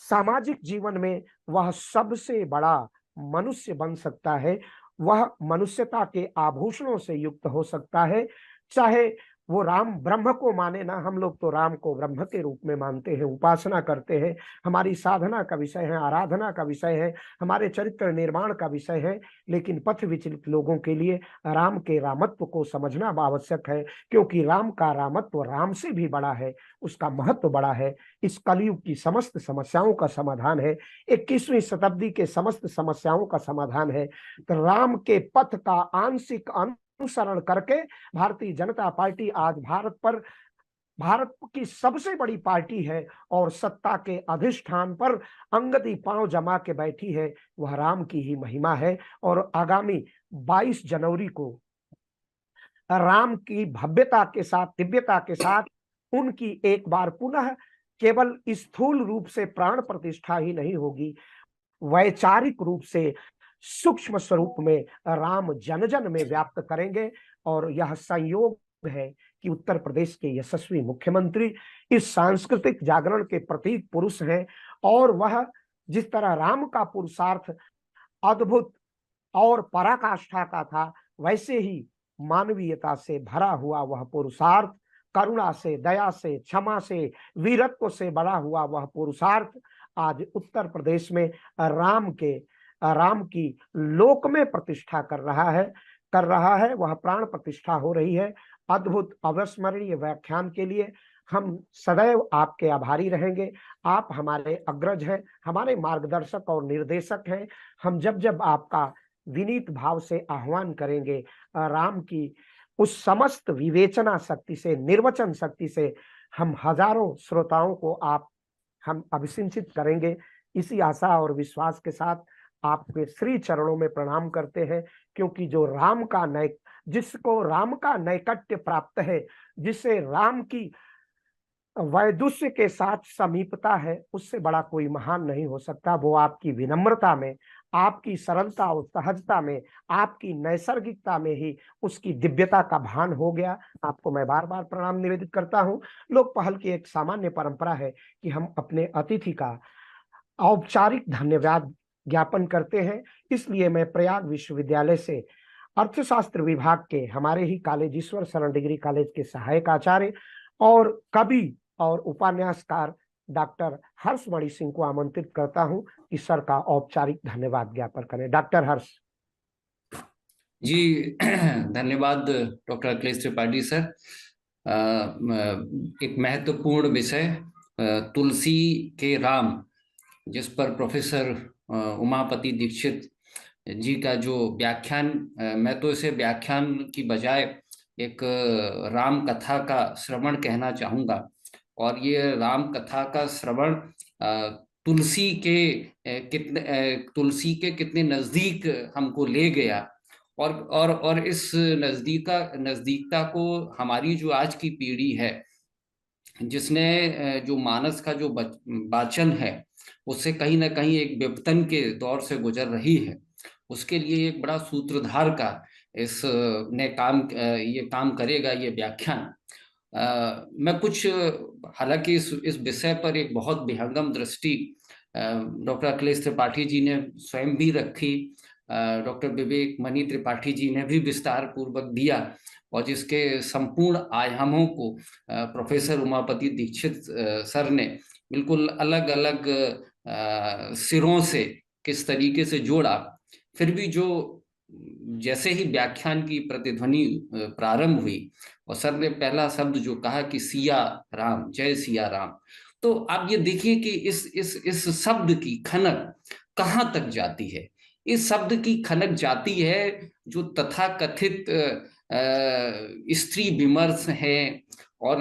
सामाजिक जीवन में वह सबसे बड़ा मनुष्य बन सकता है, वह मनुष्यता के आभूषणों से युक्त हो सकता है। चाहे वो राम ब्रह्म को माने ना, हम लोग तो राम को ब्रह्म के रूप में मानते हैं, उपासना करते हैं, हमारी साधना का विषय है, आराधना का विषय है, हमारे चरित्र निर्माण का विषय है। लेकिन पथ विचलित लोगों के लिए राम के रामत्व को समझना आवश्यक है, क्योंकि राम का रामत्व राम से भी बड़ा है, उसका महत्व बड़ा है, इस कलयुग की समस्त समस्याओं का समाधान है, 21वीं शताब्दी के समस्त समस्याओं का समाधान है। तो राम के पथ का आंशिक अनुसरण करके भारतीय जनता पार्टी आज भारत की सबसे बड़ी पार्टी है और सत्ता के अधिष्ठान पर अंगदी पांव जमा के बैठी है, वह राम की ही महिमा है। और आगामी 22 जनवरी को राम की भव्यता के साथ, दिव्यता के साथ उनकी एक बार पुनः केवल स्थूल रूप से प्राण प्रतिष्ठा ही नहीं होगी, वैचारिक रूप से सूक्ष्म स्वरूप में राम जन जन में व्याप्त करेंगे। और यह संयोग है कि उत्तर प्रदेश के यशस्वी मुख्यमंत्री इस सांस्कृतिक जागरण के प्रतीक पुरुष हैं, और वह जिस तरह राम का पुरुषार्थ अद्भुत और पराकाष्ठा का था, वैसे ही मानवीयता से भरा हुआ वह पुरुषार्थ, करुणा से, दया से, क्षमा से, वीरत्व से बड़ा हुआ वह पुरुषार्थ आज उत्तर प्रदेश में राम की लोक में प्रतिष्ठा कर रहा है, वह प्राण प्रतिष्ठा हो रही है। अद्भुत अविस्मरणीय व्याख्यान के लिए हम सदैव आपके आभारी रहेंगे। आप हमारे अग्रज हैं, हमारे मार्गदर्शक और निर्देशक हैं। हम जब जब आपका विनीत भाव से आह्वान करेंगे, राम की उस समस्त विवेचना शक्ति से, निर्वचन शक्ति से हम हजारों श्रोताओं को हम अभिसिंचित करेंगे। इसी आशा और विश्वास के साथ आपके श्री चरणों में प्रणाम करते हैं, क्योंकि जिसको राम का नैकट्य प्राप्त है, जिसे राम की वैदुष्य के साथ समीपता है, उससे बड़ा कोई महान नहीं हो सकता। वो आपकी विनम्रता में, आपकी सरलता और सहजता में, आपकी नैसर्गिकता में ही उसकी दिव्यता का भान हो गया। आपको मैं बार बार प्रणाम निवेदित करता हूँ। लोक पहल की एक सामान्य परंपरा है कि हम अपने अतिथि का औपचारिक धन्यवाद ज्ञापन करते हैं, इसलिए मैं प्रयाग विश्वविद्यालय से अर्थशास्त्र विभाग के हमारे ही कॉलेज, ईश्वर शरण डिग्री कॉलेज के सहायक आचार्य और कवि और उपन्यासकार डॉक्टर हर्षमणि सिंह को आमंत्रित करता हूं कि सर का औपचारिक धन्यवाद ज्ञापन करें। डॉक्टर हर्ष। जी धन्यवाद डॉक्टर अखिलेश त्रिपाठी सर। एक महत्वपूर्ण विषय तुलसी के राम, जिस पर प्रोफेसर उमापति दीक्षित जी का जो व्याख्यान, मैं तो इसे व्याख्यान की बजाय एक राम कथा का श्रवण कहना चाहूंगा। और ये राम कथा का श्रवण तुलसी के कितने नजदीक हमको ले गया। और इस नजदीकता को हमारी जो आज की पीढ़ी है, जिसने जो मानस का जो वाचन है, उससे कहीं ना कहीं एक विपतन के दौर से गुजर रही है, उसके लिए एक बड़ा सूत्रधार का इस ने काम ये काम करेगा ये व्याख्यान। मैं कुछ, हालांकि इस विषय पर एक बहुत विहंगम दृष्टि डॉक्टर अखिलेश त्रिपाठी जी ने स्वयं भी रखी, डॉक्टर विवेक मणि त्रिपाठी जी ने भी विस्तार पूर्वक दिया, और जिसके संपूर्ण आयामों को प्रोफेसर उमापति दीक्षित सर ने बिल्कुल अलग अलग सिरों से किस तरीके से जोड़ा। फिर भी जो जैसे ही व्याख्यान की प्रतिध्वनि प्रारंभ हुई और सर ने पहला शब्द जो कहा कि सिया राम, जय सिया राम, तो आप ये देखिए कि इस शब्द की खनक कहाँ तक जाती है। इस शब्द की खनक जाती है जो तथाकथित स्त्री विमर्श है, और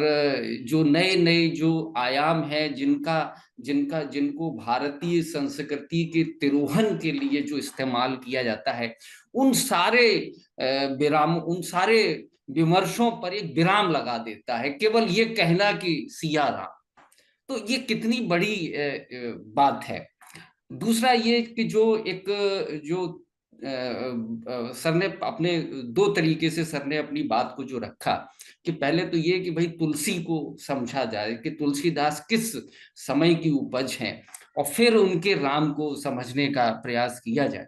जो नए नए जो आयाम है जिनको भारतीय संस्कृति के तिरोहन के लिए जो इस्तेमाल किया जाता है, उन सारे उन सारे विमर्शों पर एक विराम लगा देता है, केवल ये कहना कि सिया राम। तो ये कितनी बड़ी बात है। दूसरा ये कि जो सर ने अपने दो तरीके से सर ने अपनी बात को जो रखा, कि पहले तो ये कि भाई तुलसी को समझा जाए कि तुलसीदास किस समय की उपज हैं, और फिर उनके राम को समझने का प्रयास किया जाए।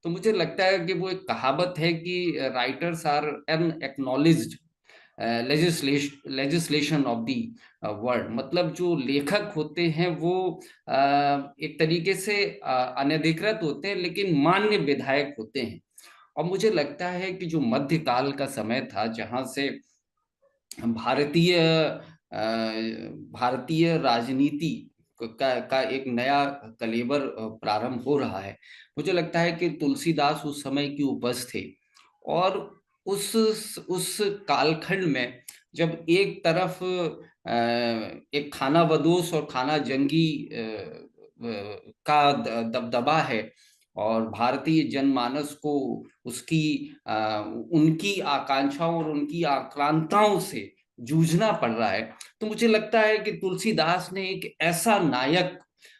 तो मुझे लगता है कि वो एक कहावत है कि writers are unacknowledged legislation of the world, मतलब जो लेखक होते हैं वो एक तरीके से अनधिकृत होते हैं लेकिन मान्य विधायक होते हैं। और मुझे लगता है कि जो मध्यकाल का समय था, जहां से भारतीय भारतीय राजनीति का एक नया कलेवर प्रारंभ हो रहा है, मुझे लगता है कि तुलसीदास उस समय की उपज थे। और उस कालखंड में जब एक तरफ एक खाना बदोश और खाना जंगी का दबदबा है, और भारतीय जनमानस को उनकी आकांक्षाओं और उनकी आक्रांताओं से जूझना पड़ रहा है, तो मुझे लगता है कि तुलसीदास ने एक ऐसा नायक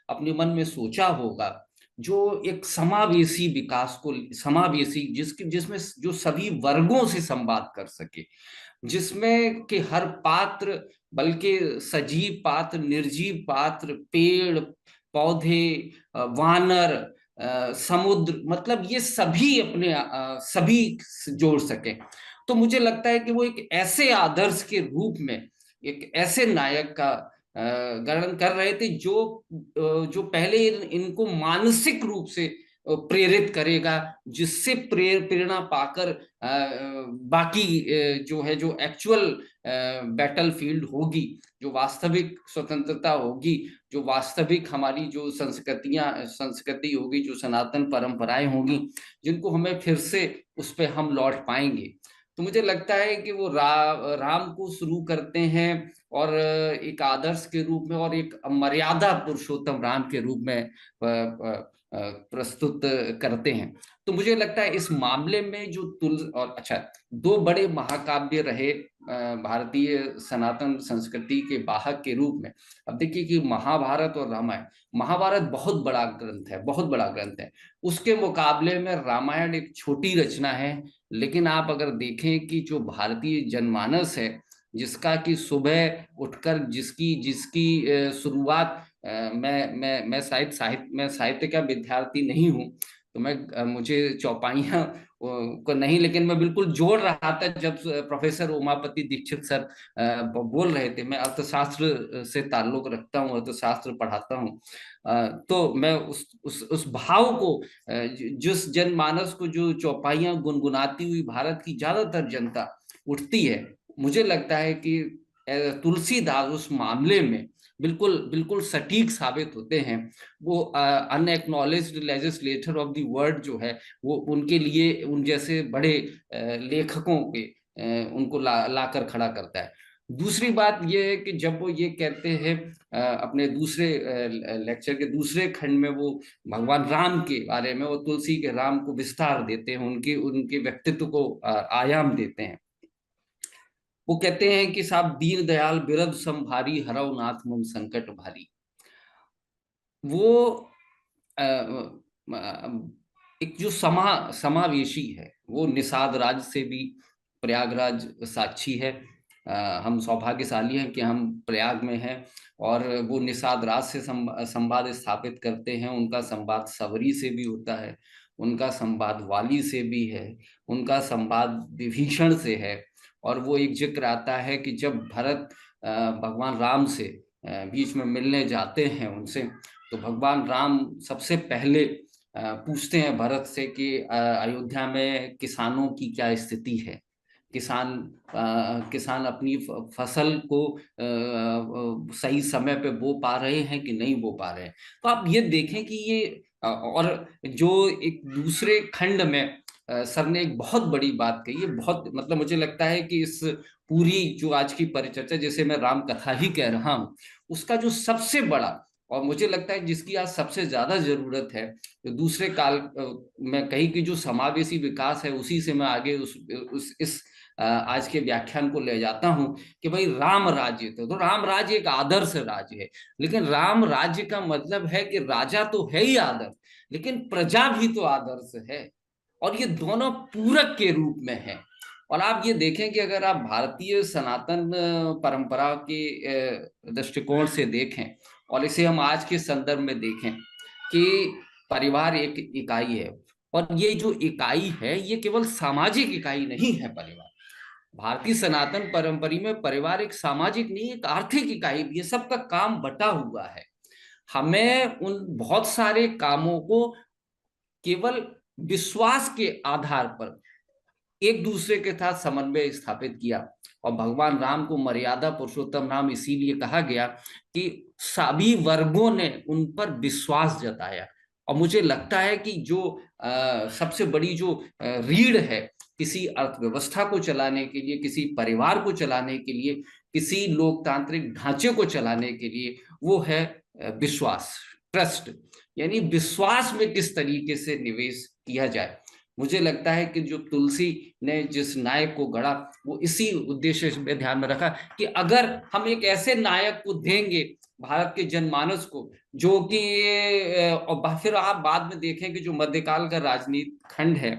अपने मन में सोचा होगा जो एक समावेशी विकास को, समावेशी जिसमें जो सभी वर्गों से संवाद कर सके, जिसमें कि हर पात्र, बल्कि सजीव पात्र, निर्जीव पात्र, पेड़ पौधे, वानर, समुद्र, मतलब ये सभी अपने सभी जोड़ सके। तो मुझे लगता है कि वो एक ऐसे आदर्श के रूप में एक ऐसे नायक का गणन कर रहे थे जो पहले इनको मानसिक रूप से प्रेरित करेगा, जिससे प्रेरणा पाकर बाकी जो है, जो एक्चुअल बैटल फील्ड होगी, जो वास्तविक स्वतंत्रता होगी, जो वास्तविक हमारी जो संस्कृति होगी, जो सनातन परंपराएं होगी, जिनको हमें फिर से उस पर हम लौट पाएंगे। तो मुझे लगता है कि वो राम को शुरू करते हैं और एक आदर्श के रूप में और एक मर्यादा पुरुषोत्तम राम के रूप में प्रस्तुत करते हैं। तो मुझे लगता है इस मामले में जो और अच्छा, दो बड़े महाकाव्य रहे भारतीय सनातन संस्कृति के वाहक के रूप में। अब देखिए कि महाभारत और रामायण, महाभारत बहुत बड़ा ग्रंथ है, बहुत बड़ा ग्रंथ है, उसके मुकाबले में रामायण एक छोटी रचना है। लेकिन आप अगर देखें कि जो भारतीय जनमानस है, जिसका कि सुबह उठकर जिसकी शुरुआत, मैं साहित्य का विद्यार्थी नहीं हूँ, तो मुझे चौपाइयाँ को नहीं, लेकिन मैं बिल्कुल जोड़ रहा था जब प्रोफेसर उमापति दीक्षित सर बोल रहे थे। मैं अर्थशास्त्र से ताल्लुक रखता हूँ, अर्थशास्त्र पढ़ाता हूँ, तो मैं उस भाव को, जिस जनमानस को जो चौपाइयां गुनगुनाती हुई भारत की ज्यादातर जनता उठती है, मुझे लगता है कि तुलसीदास उस मामले में बिल्कुल बिल्कुल सटीक साबित होते हैं। वो अनएक्नॉलेज्ड लेजिस्लेटर ऑफ द वर्ल्ड जो है, वो उनके लिए उन जैसे बड़े लेखकों के उनको लाकर खड़ा करता है। दूसरी बात ये है कि जब वो ये कहते हैं अपने दूसरे लेक्चर के दूसरे खंड में, वो भगवान राम के बारे में, वो तुलसी के राम को विस्तार देते हैं, उनके व्यक्तित्व को आयाम देते हैं। वो कहते हैं कि साहब दीन दयाल बिरद संभारी, हरौ नाथ मम संकट भारी। वो एक जो समावेशी है, वो निषाद राज से भी प्रयागराज साक्षी है। हम सौभाग्यशाली हैं कि हम प्रयाग में हैं, और वो निषाद राज से संवाद स्थापित करते हैं। उनका संवाद सबरी से भी होता है, उनका संवाद वाली से भी है, उनका संवाद विभीषण से है। और वो एक जिक्र आता है कि जब भरत भगवान राम से बीच में मिलने जाते हैं उनसे, तो भगवान राम सबसे पहले पूछते हैं भरत से कि अयोध्या में किसानों की क्या स्थिति है, किसान अपनी फसल को सही समय पे बो पा रहे हैं कि नहीं बो पा रहे हैं। तो आप ये देखें कि ये और जो एक दूसरे खंड में सर ने एक बहुत बड़ी बात कही है, बहुत मतलब मुझे लगता है कि इस पूरी जो आज की परिचर्चा, जैसे मैं राम कथा ही कह रहा हूँ, उसका जो सबसे बड़ा, और मुझे लगता है जिसकी आज सबसे ज्यादा जरूरत है, तो दूसरे काल में कही कि जो समावेशी विकास है, उसी से मैं आगे इस आज के व्याख्यान को ले जाता हूं कि भाई राम राज्य, तो राम राज्य एक आदर्श राज्य है, लेकिन राम राज्य का मतलब है कि राजा तो है ही आदर्श, लेकिन प्रजा भी तो आदर्श है, और ये दोनों पूरक के रूप में है। और आप ये देखें कि अगर आप भारतीय सनातन परंपरा के दृष्टिकोण से देखें, और इसे हम आज के संदर्भ में देखें कि परिवार एक इकाई है, और ये जो इकाई है ये केवल सामाजिक इकाई नहीं है। परिवार भारतीय सनातन परंपरा में परिवार एक सामाजिक नहीं, एक आर्थिक इकाई भी है। सबका काम बटा हुआ है। हमें उन बहुत सारे कामों को केवल विश्वास के आधार पर एक दूसरे के साथ समन्वय स्थापित किया। और भगवान राम को मर्यादा पुरुषोत्तम राम इसीलिए कहा गया कि सभी वर्गों ने उन पर विश्वास जताया। और मुझे लगता है कि जो सबसे बड़ी जो रीढ़ है किसी अर्थव्यवस्था को चलाने के लिए, किसी परिवार को चलाने के लिए, किसी लोकतांत्रिक ढांचे को चलाने के लिए, वो है विश्वास, ट्रस्ट। यानी विश्वास में किस तरीके से निवेश किया जाए। मुझे लगता है कि जो तुलसी ने जिस नायक को गढ़ा, वो इसी उद्देश्य में ध्यान में रखा कि अगर हम एक ऐसे नायक को देंगे भारत के जनमानस को, जो कि और फिर आप बाद में देखें कि जो मध्यकाल का राजनीति खंड है,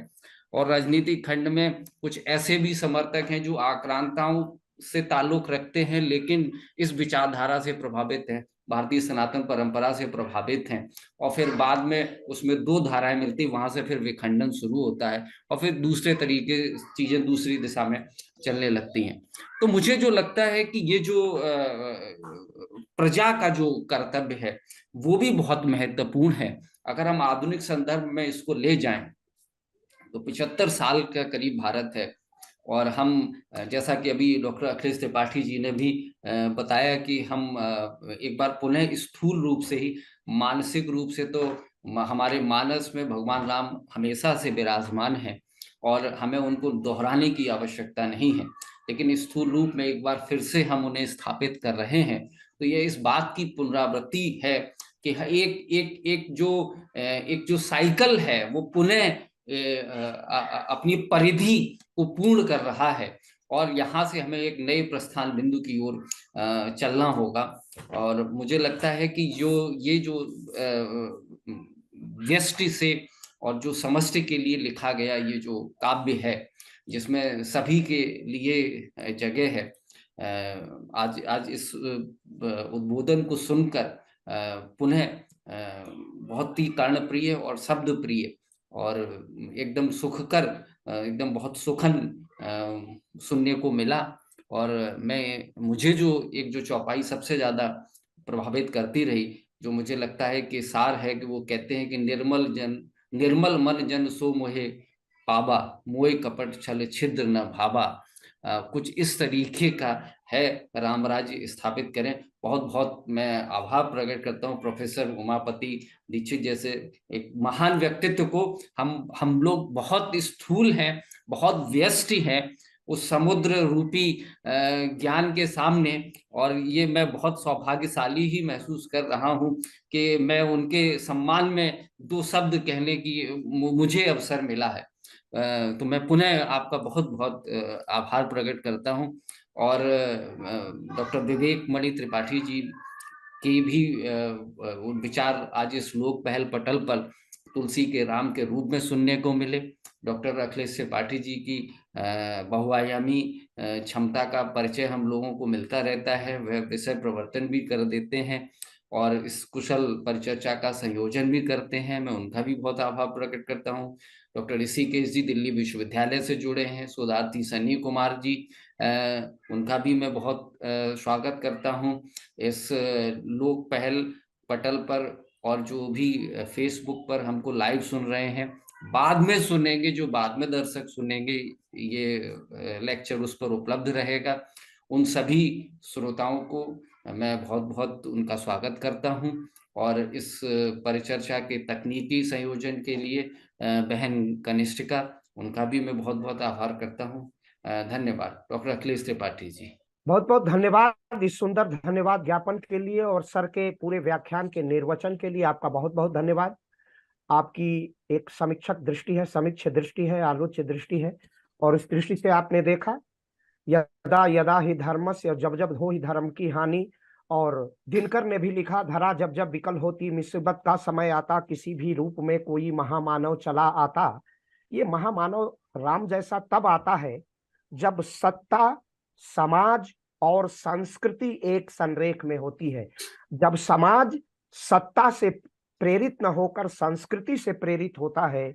और राजनीतिक खंड में कुछ ऐसे भी समर्थक हैं जो आक्रांताओं से ताल्लुक रखते हैं, लेकिन इस विचारधारा से प्रभावित हैं, भारतीय सनातन परंपरा से प्रभावित हैं। और फिर बाद में उसमें दो धाराएं मिलती, वहां से फिर विखंडन शुरू होता है, और फिर दूसरे तरीके चीजें दूसरी दिशा में चलने लगती हैं। तो मुझे जो लगता है कि ये जो प्रजा का जो कर्तव्य है वो भी बहुत महत्वपूर्ण है। अगर हम आधुनिक संदर्भ में इसको ले जाएं तो 75 साल का करीब भारत है, और हम जैसा कि अभी डॉक्टर अखिलेश त्रिपाठी जी ने भी बताया कि हम एक बार पुनः स्थूल रूप से ही, मानसिक रूप से तो हमारे मानस में भगवान राम हमेशा से विराजमान है, और हमें उनको दोहराने की आवश्यकता नहीं है, लेकिन स्थूल रूप में एक बार फिर से हम उन्हें स्थापित कर रहे हैं। तो ये इस बात की पुनरावृत्ति है कि एक जो साइकिल है वो पुनः अपनी परिधि को पूर्ण कर रहा है, और यहाँ से हमें एक नए प्रस्थान बिंदु की ओर चलना होगा। और मुझे लगता है कि ये जो व्यष्टि से और जो समष्टि के लिए लिखा गया ये जो काव्य है, जिसमें सभी के लिए जगह है, आज इस उद्बोधन को सुनकर पुनः बहुत ही कर्णप्रिय और शब्द प्रिय और एकदम सुखकर एकदम बहुत सुखन सुनने को मिला। और मुझे जो चौपाई सबसे ज्यादा प्रभावित करती रही, जो मुझे लगता है कि सार है कि वो कहते हैं कि निर्मल मन जन सो मोहे पाबा, मोए कपट छल छिद्र न भाबा। कुछ इस तरीके का है, राम राज्य स्थापित करें। बहुत बहुत मैं आभार प्रकट करता हूँ प्रोफेसर उमापति दीक्षित जैसे एक महान व्यक्तित्व को। हम लोग बहुत स्थूल हैं, बहुत व्यस्त हैं उस समुद्र रूपी ज्ञान के सामने। और ये मैं बहुत सौभाग्यशाली ही महसूस कर रहा हूँ कि मैं उनके सम्मान में 2 शब्द कहने की मुझे अवसर मिला है। तो मैं पुनः आपका बहुत बहुत आभार प्रकट करता हूँ। और डॉक्टर विवेक मणि त्रिपाठी जी की भी विचार आज इस लोक पहल पटल पर तुलसी के राम के रूप में सुनने को मिले। डॉक्टर अखिलेश त्रिपाठी जी की बहुआयामी क्षमता का परिचय हम लोगों को मिलता रहता है। वह विषय प्रवर्तन भी कर देते हैं और इस कुशल परिचर्चा का संयोजन भी करते हैं। मैं उनका भी बहुत आभार प्रकट करता हूँ। डॉक्टर ऋषिकेश जी दिल्ली विश्वविद्यालय से जुड़े हैं। शोधार्थी सनी कुमार जी, उनका भी मैं बहुत स्वागत करता हूँ इस लोक पहल पटल पर। और जो भी फेसबुक पर हमको लाइव सुन रहे हैं, बाद में सुनेंगे, जो बाद में दर्शक सुनेंगे, ये लेक्चर उस पर उपलब्ध रहेगा। उन सभी श्रोताओं को मैं बहुत बहुत उनका स्वागत करता हूं। और इस परिचर्चा के तकनीकी संयोजन के लिए बहन कनिष्ठिका, उनका भी मैं बहुत बहुत आभार करता हूं। धन्यवाद डॉक्टर अखिलेश त्रिपाठी जी। बहुत बहुत धन्यवाद इस सुंदर धन्यवाद ज्ञापन के लिए और सर के पूरे व्याख्यान के निर्वचन के लिए आपका बहुत बहुत धन्यवाद। आपकी एक समीक्षक दृष्टि है, समीक्ष दृष्टि है, आलोच्य दृष्टि है, और इस दृष्टि से आपने देखा यदा यदा ही धर्मस्य, जब जब हो ही धर्म की हानि। और दिनकर ने भी लिखा, धरा जब जब विकल होती, मुसीबत का समय आता, किसी भी रूप में कोई महामानव चला आता। ये महामानव राम जैसा तब आता है जब सत्ता, समाज और संस्कृति एक संरेख में होती है। जब समाज सत्ता से प्रेरित न होकर संस्कृति से प्रेरित होता है,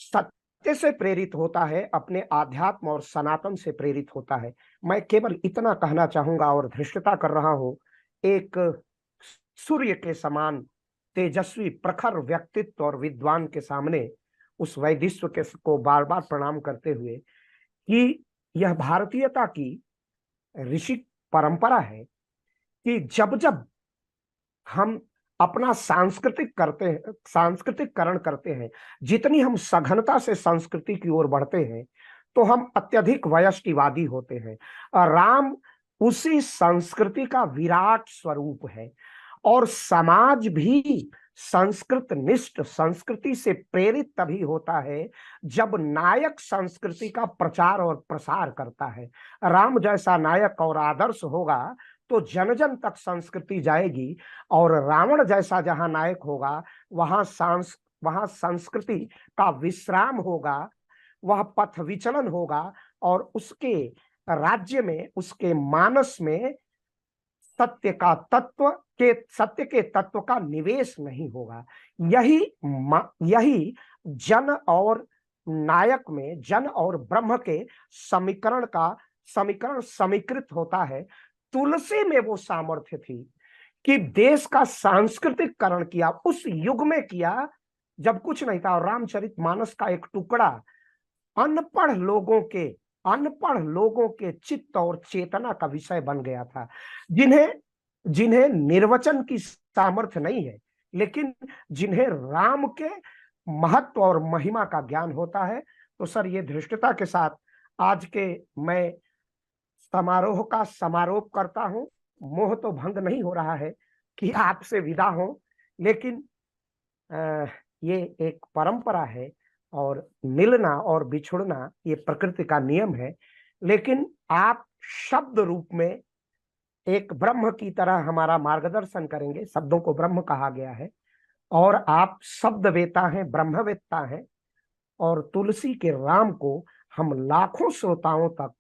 सत्य से प्रेरित होता है, अपने आध्यात्म और सनातन से प्रेरित होता है। मैं केवल इतना कहना चाहूंगा और धृष्टता कर रहा हूं, एक सूर्य के समान तेजस्वी प्रखर व्यक्तित्व और विद्वान के सामने उस वैदिश्व के को बार बार प्रणाम करते हुए कि यह भारतीयता की ऋषि परंपरा है कि जब जब हम अपना सांस्कृतिककरण करते हैं, जितनी हम सघनता से संस्कृति की ओर बढ़ते हैं, तो हम अत्यधिक वयष्टिवादी होते हैं। राम उसी संस्कृति का विराट स्वरूप है और समाज भी संस्कृत निष्ठ, संस्कृति से प्रेरित तभी होता है जब नायक संस्कृति का प्रचार और प्रसार करता है। राम जैसा नायक और आदर्श होगा तो जन जन तक संस्कृति जाएगी, और रावण जैसा जहां नायक होगा वहां संस्कृति का विश्राम होगा, वह पथ विचलन होगा, और उसके राज्य में, उसके मानस में सत्य के तत्व का निवेश नहीं होगा। यही जन और नायक में, जन और ब्रह्म के समीकरण समीकृत होता है। तुलसी में वो सामर्थ्य थी कि देश का सांस्कृतिककरण किया, उस युग में किया जब कुछ नहीं था। और रामचरितमानस का एक टुकड़ा अनपढ़ लोगों के चित्त और चेतना का विषय बन गया था, जिन्हें निर्वचन की सामर्थ्य नहीं है, लेकिन जिन्हें राम के महत्व और महिमा का ज्ञान होता है। तो सर, ये धृष्टता के साथ आज के मैं समारोह का समारोप करता हूं। मोह तो भंग नहीं हो रहा है कि आपसे विदा हो, लेकिन ये एक परंपरा है और मिलना और बिछुड़ना ये प्रकृति का नियम है। लेकिन आप शब्द रूप में एक ब्रह्म की तरह हमारा मार्गदर्शन करेंगे। शब्दों को ब्रह्म कहा गया है और आप शब्दवेता हैं, ब्रह्मवेत्ता हैं। और तुलसी के राम को हम लाखों श्रोताओं तक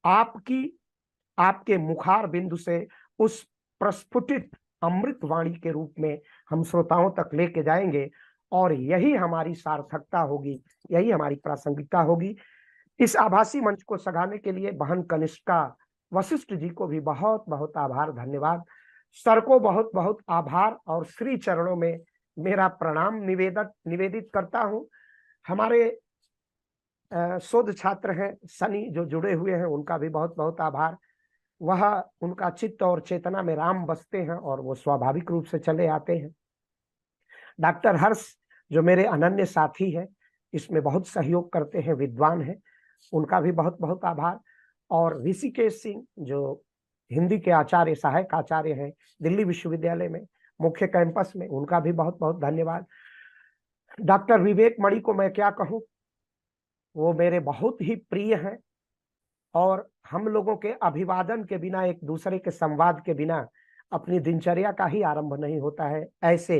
आपके मुखार बिंदु से उस प्रस्फुटित अमृत वाणी के रूप में हम श्रोताओं तक लेके जाएंगे। और यही हमारी सार्थकता होगी, यही हमारी प्रासंगिकता होगी। इस आभासी मंच को सगाने के लिए बहन कनिष्का वशिष्ठ जी को भी बहुत बहुत आभार, धन्यवाद। सर को बहुत बहुत आभार और श्री चरणों में मेरा प्रणाम निवेदित करता हूं। हमारे शोध छात्र हैं सनी जो जुड़े हुए हैं, उनका भी बहुत बहुत आभार। वह उनका चित्त और चेतना में राम बसते हैं और वो स्वाभाविक रूप से चले आते हैं। डॉक्टर हर्ष जो मेरे अनन्य साथी हैं, इसमें बहुत सहयोग करते हैं, विद्वान हैं, उनका भी बहुत बहुत आभार। और ऋषिकेश सिंह जो हिंदी के आचार्य, सहायक आचार्य हैं दिल्ली विश्वविद्यालय में मुख्य कैंपस में, उनका भी बहुत बहुत धन्यवाद। डॉक्टर विवेक मणि को मैं क्या कहूं, वो मेरे बहुत ही प्रिय हैं और हम लोगों के अभिवादन के बिना, एक दूसरे के संवाद के बिना अपनी दिनचर्या का ही आरंभ नहीं होता है। ऐसे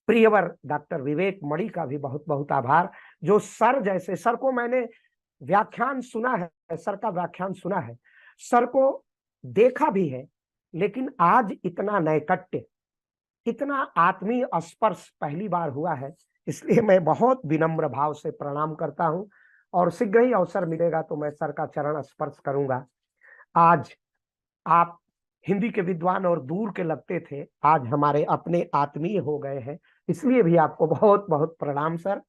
प्रियवर डॉक्टर विवेक मणि का भी बहुत बहुत आभार, जो सर जैसे, सर को मैंने व्याख्यान सुना है, सर का व्याख्यान सुना है, सर को देखा भी है, लेकिन आज इतना नैकट्य, इतना आत्मीय स्पर्श पहली बार हुआ है। इसलिए मैं बहुत विनम्र भाव से प्रणाम करता हूं और शीघ्र ही अवसर मिलेगा तो मैं सर का चरण स्पर्श करूंगा। आज आप हिंदी के विद्वान और दूर के लगते थे, आज हमारे अपने आत्मीय हो गए हैं, इसलिए भी आपको बहुत बहुत प्रणाम सर।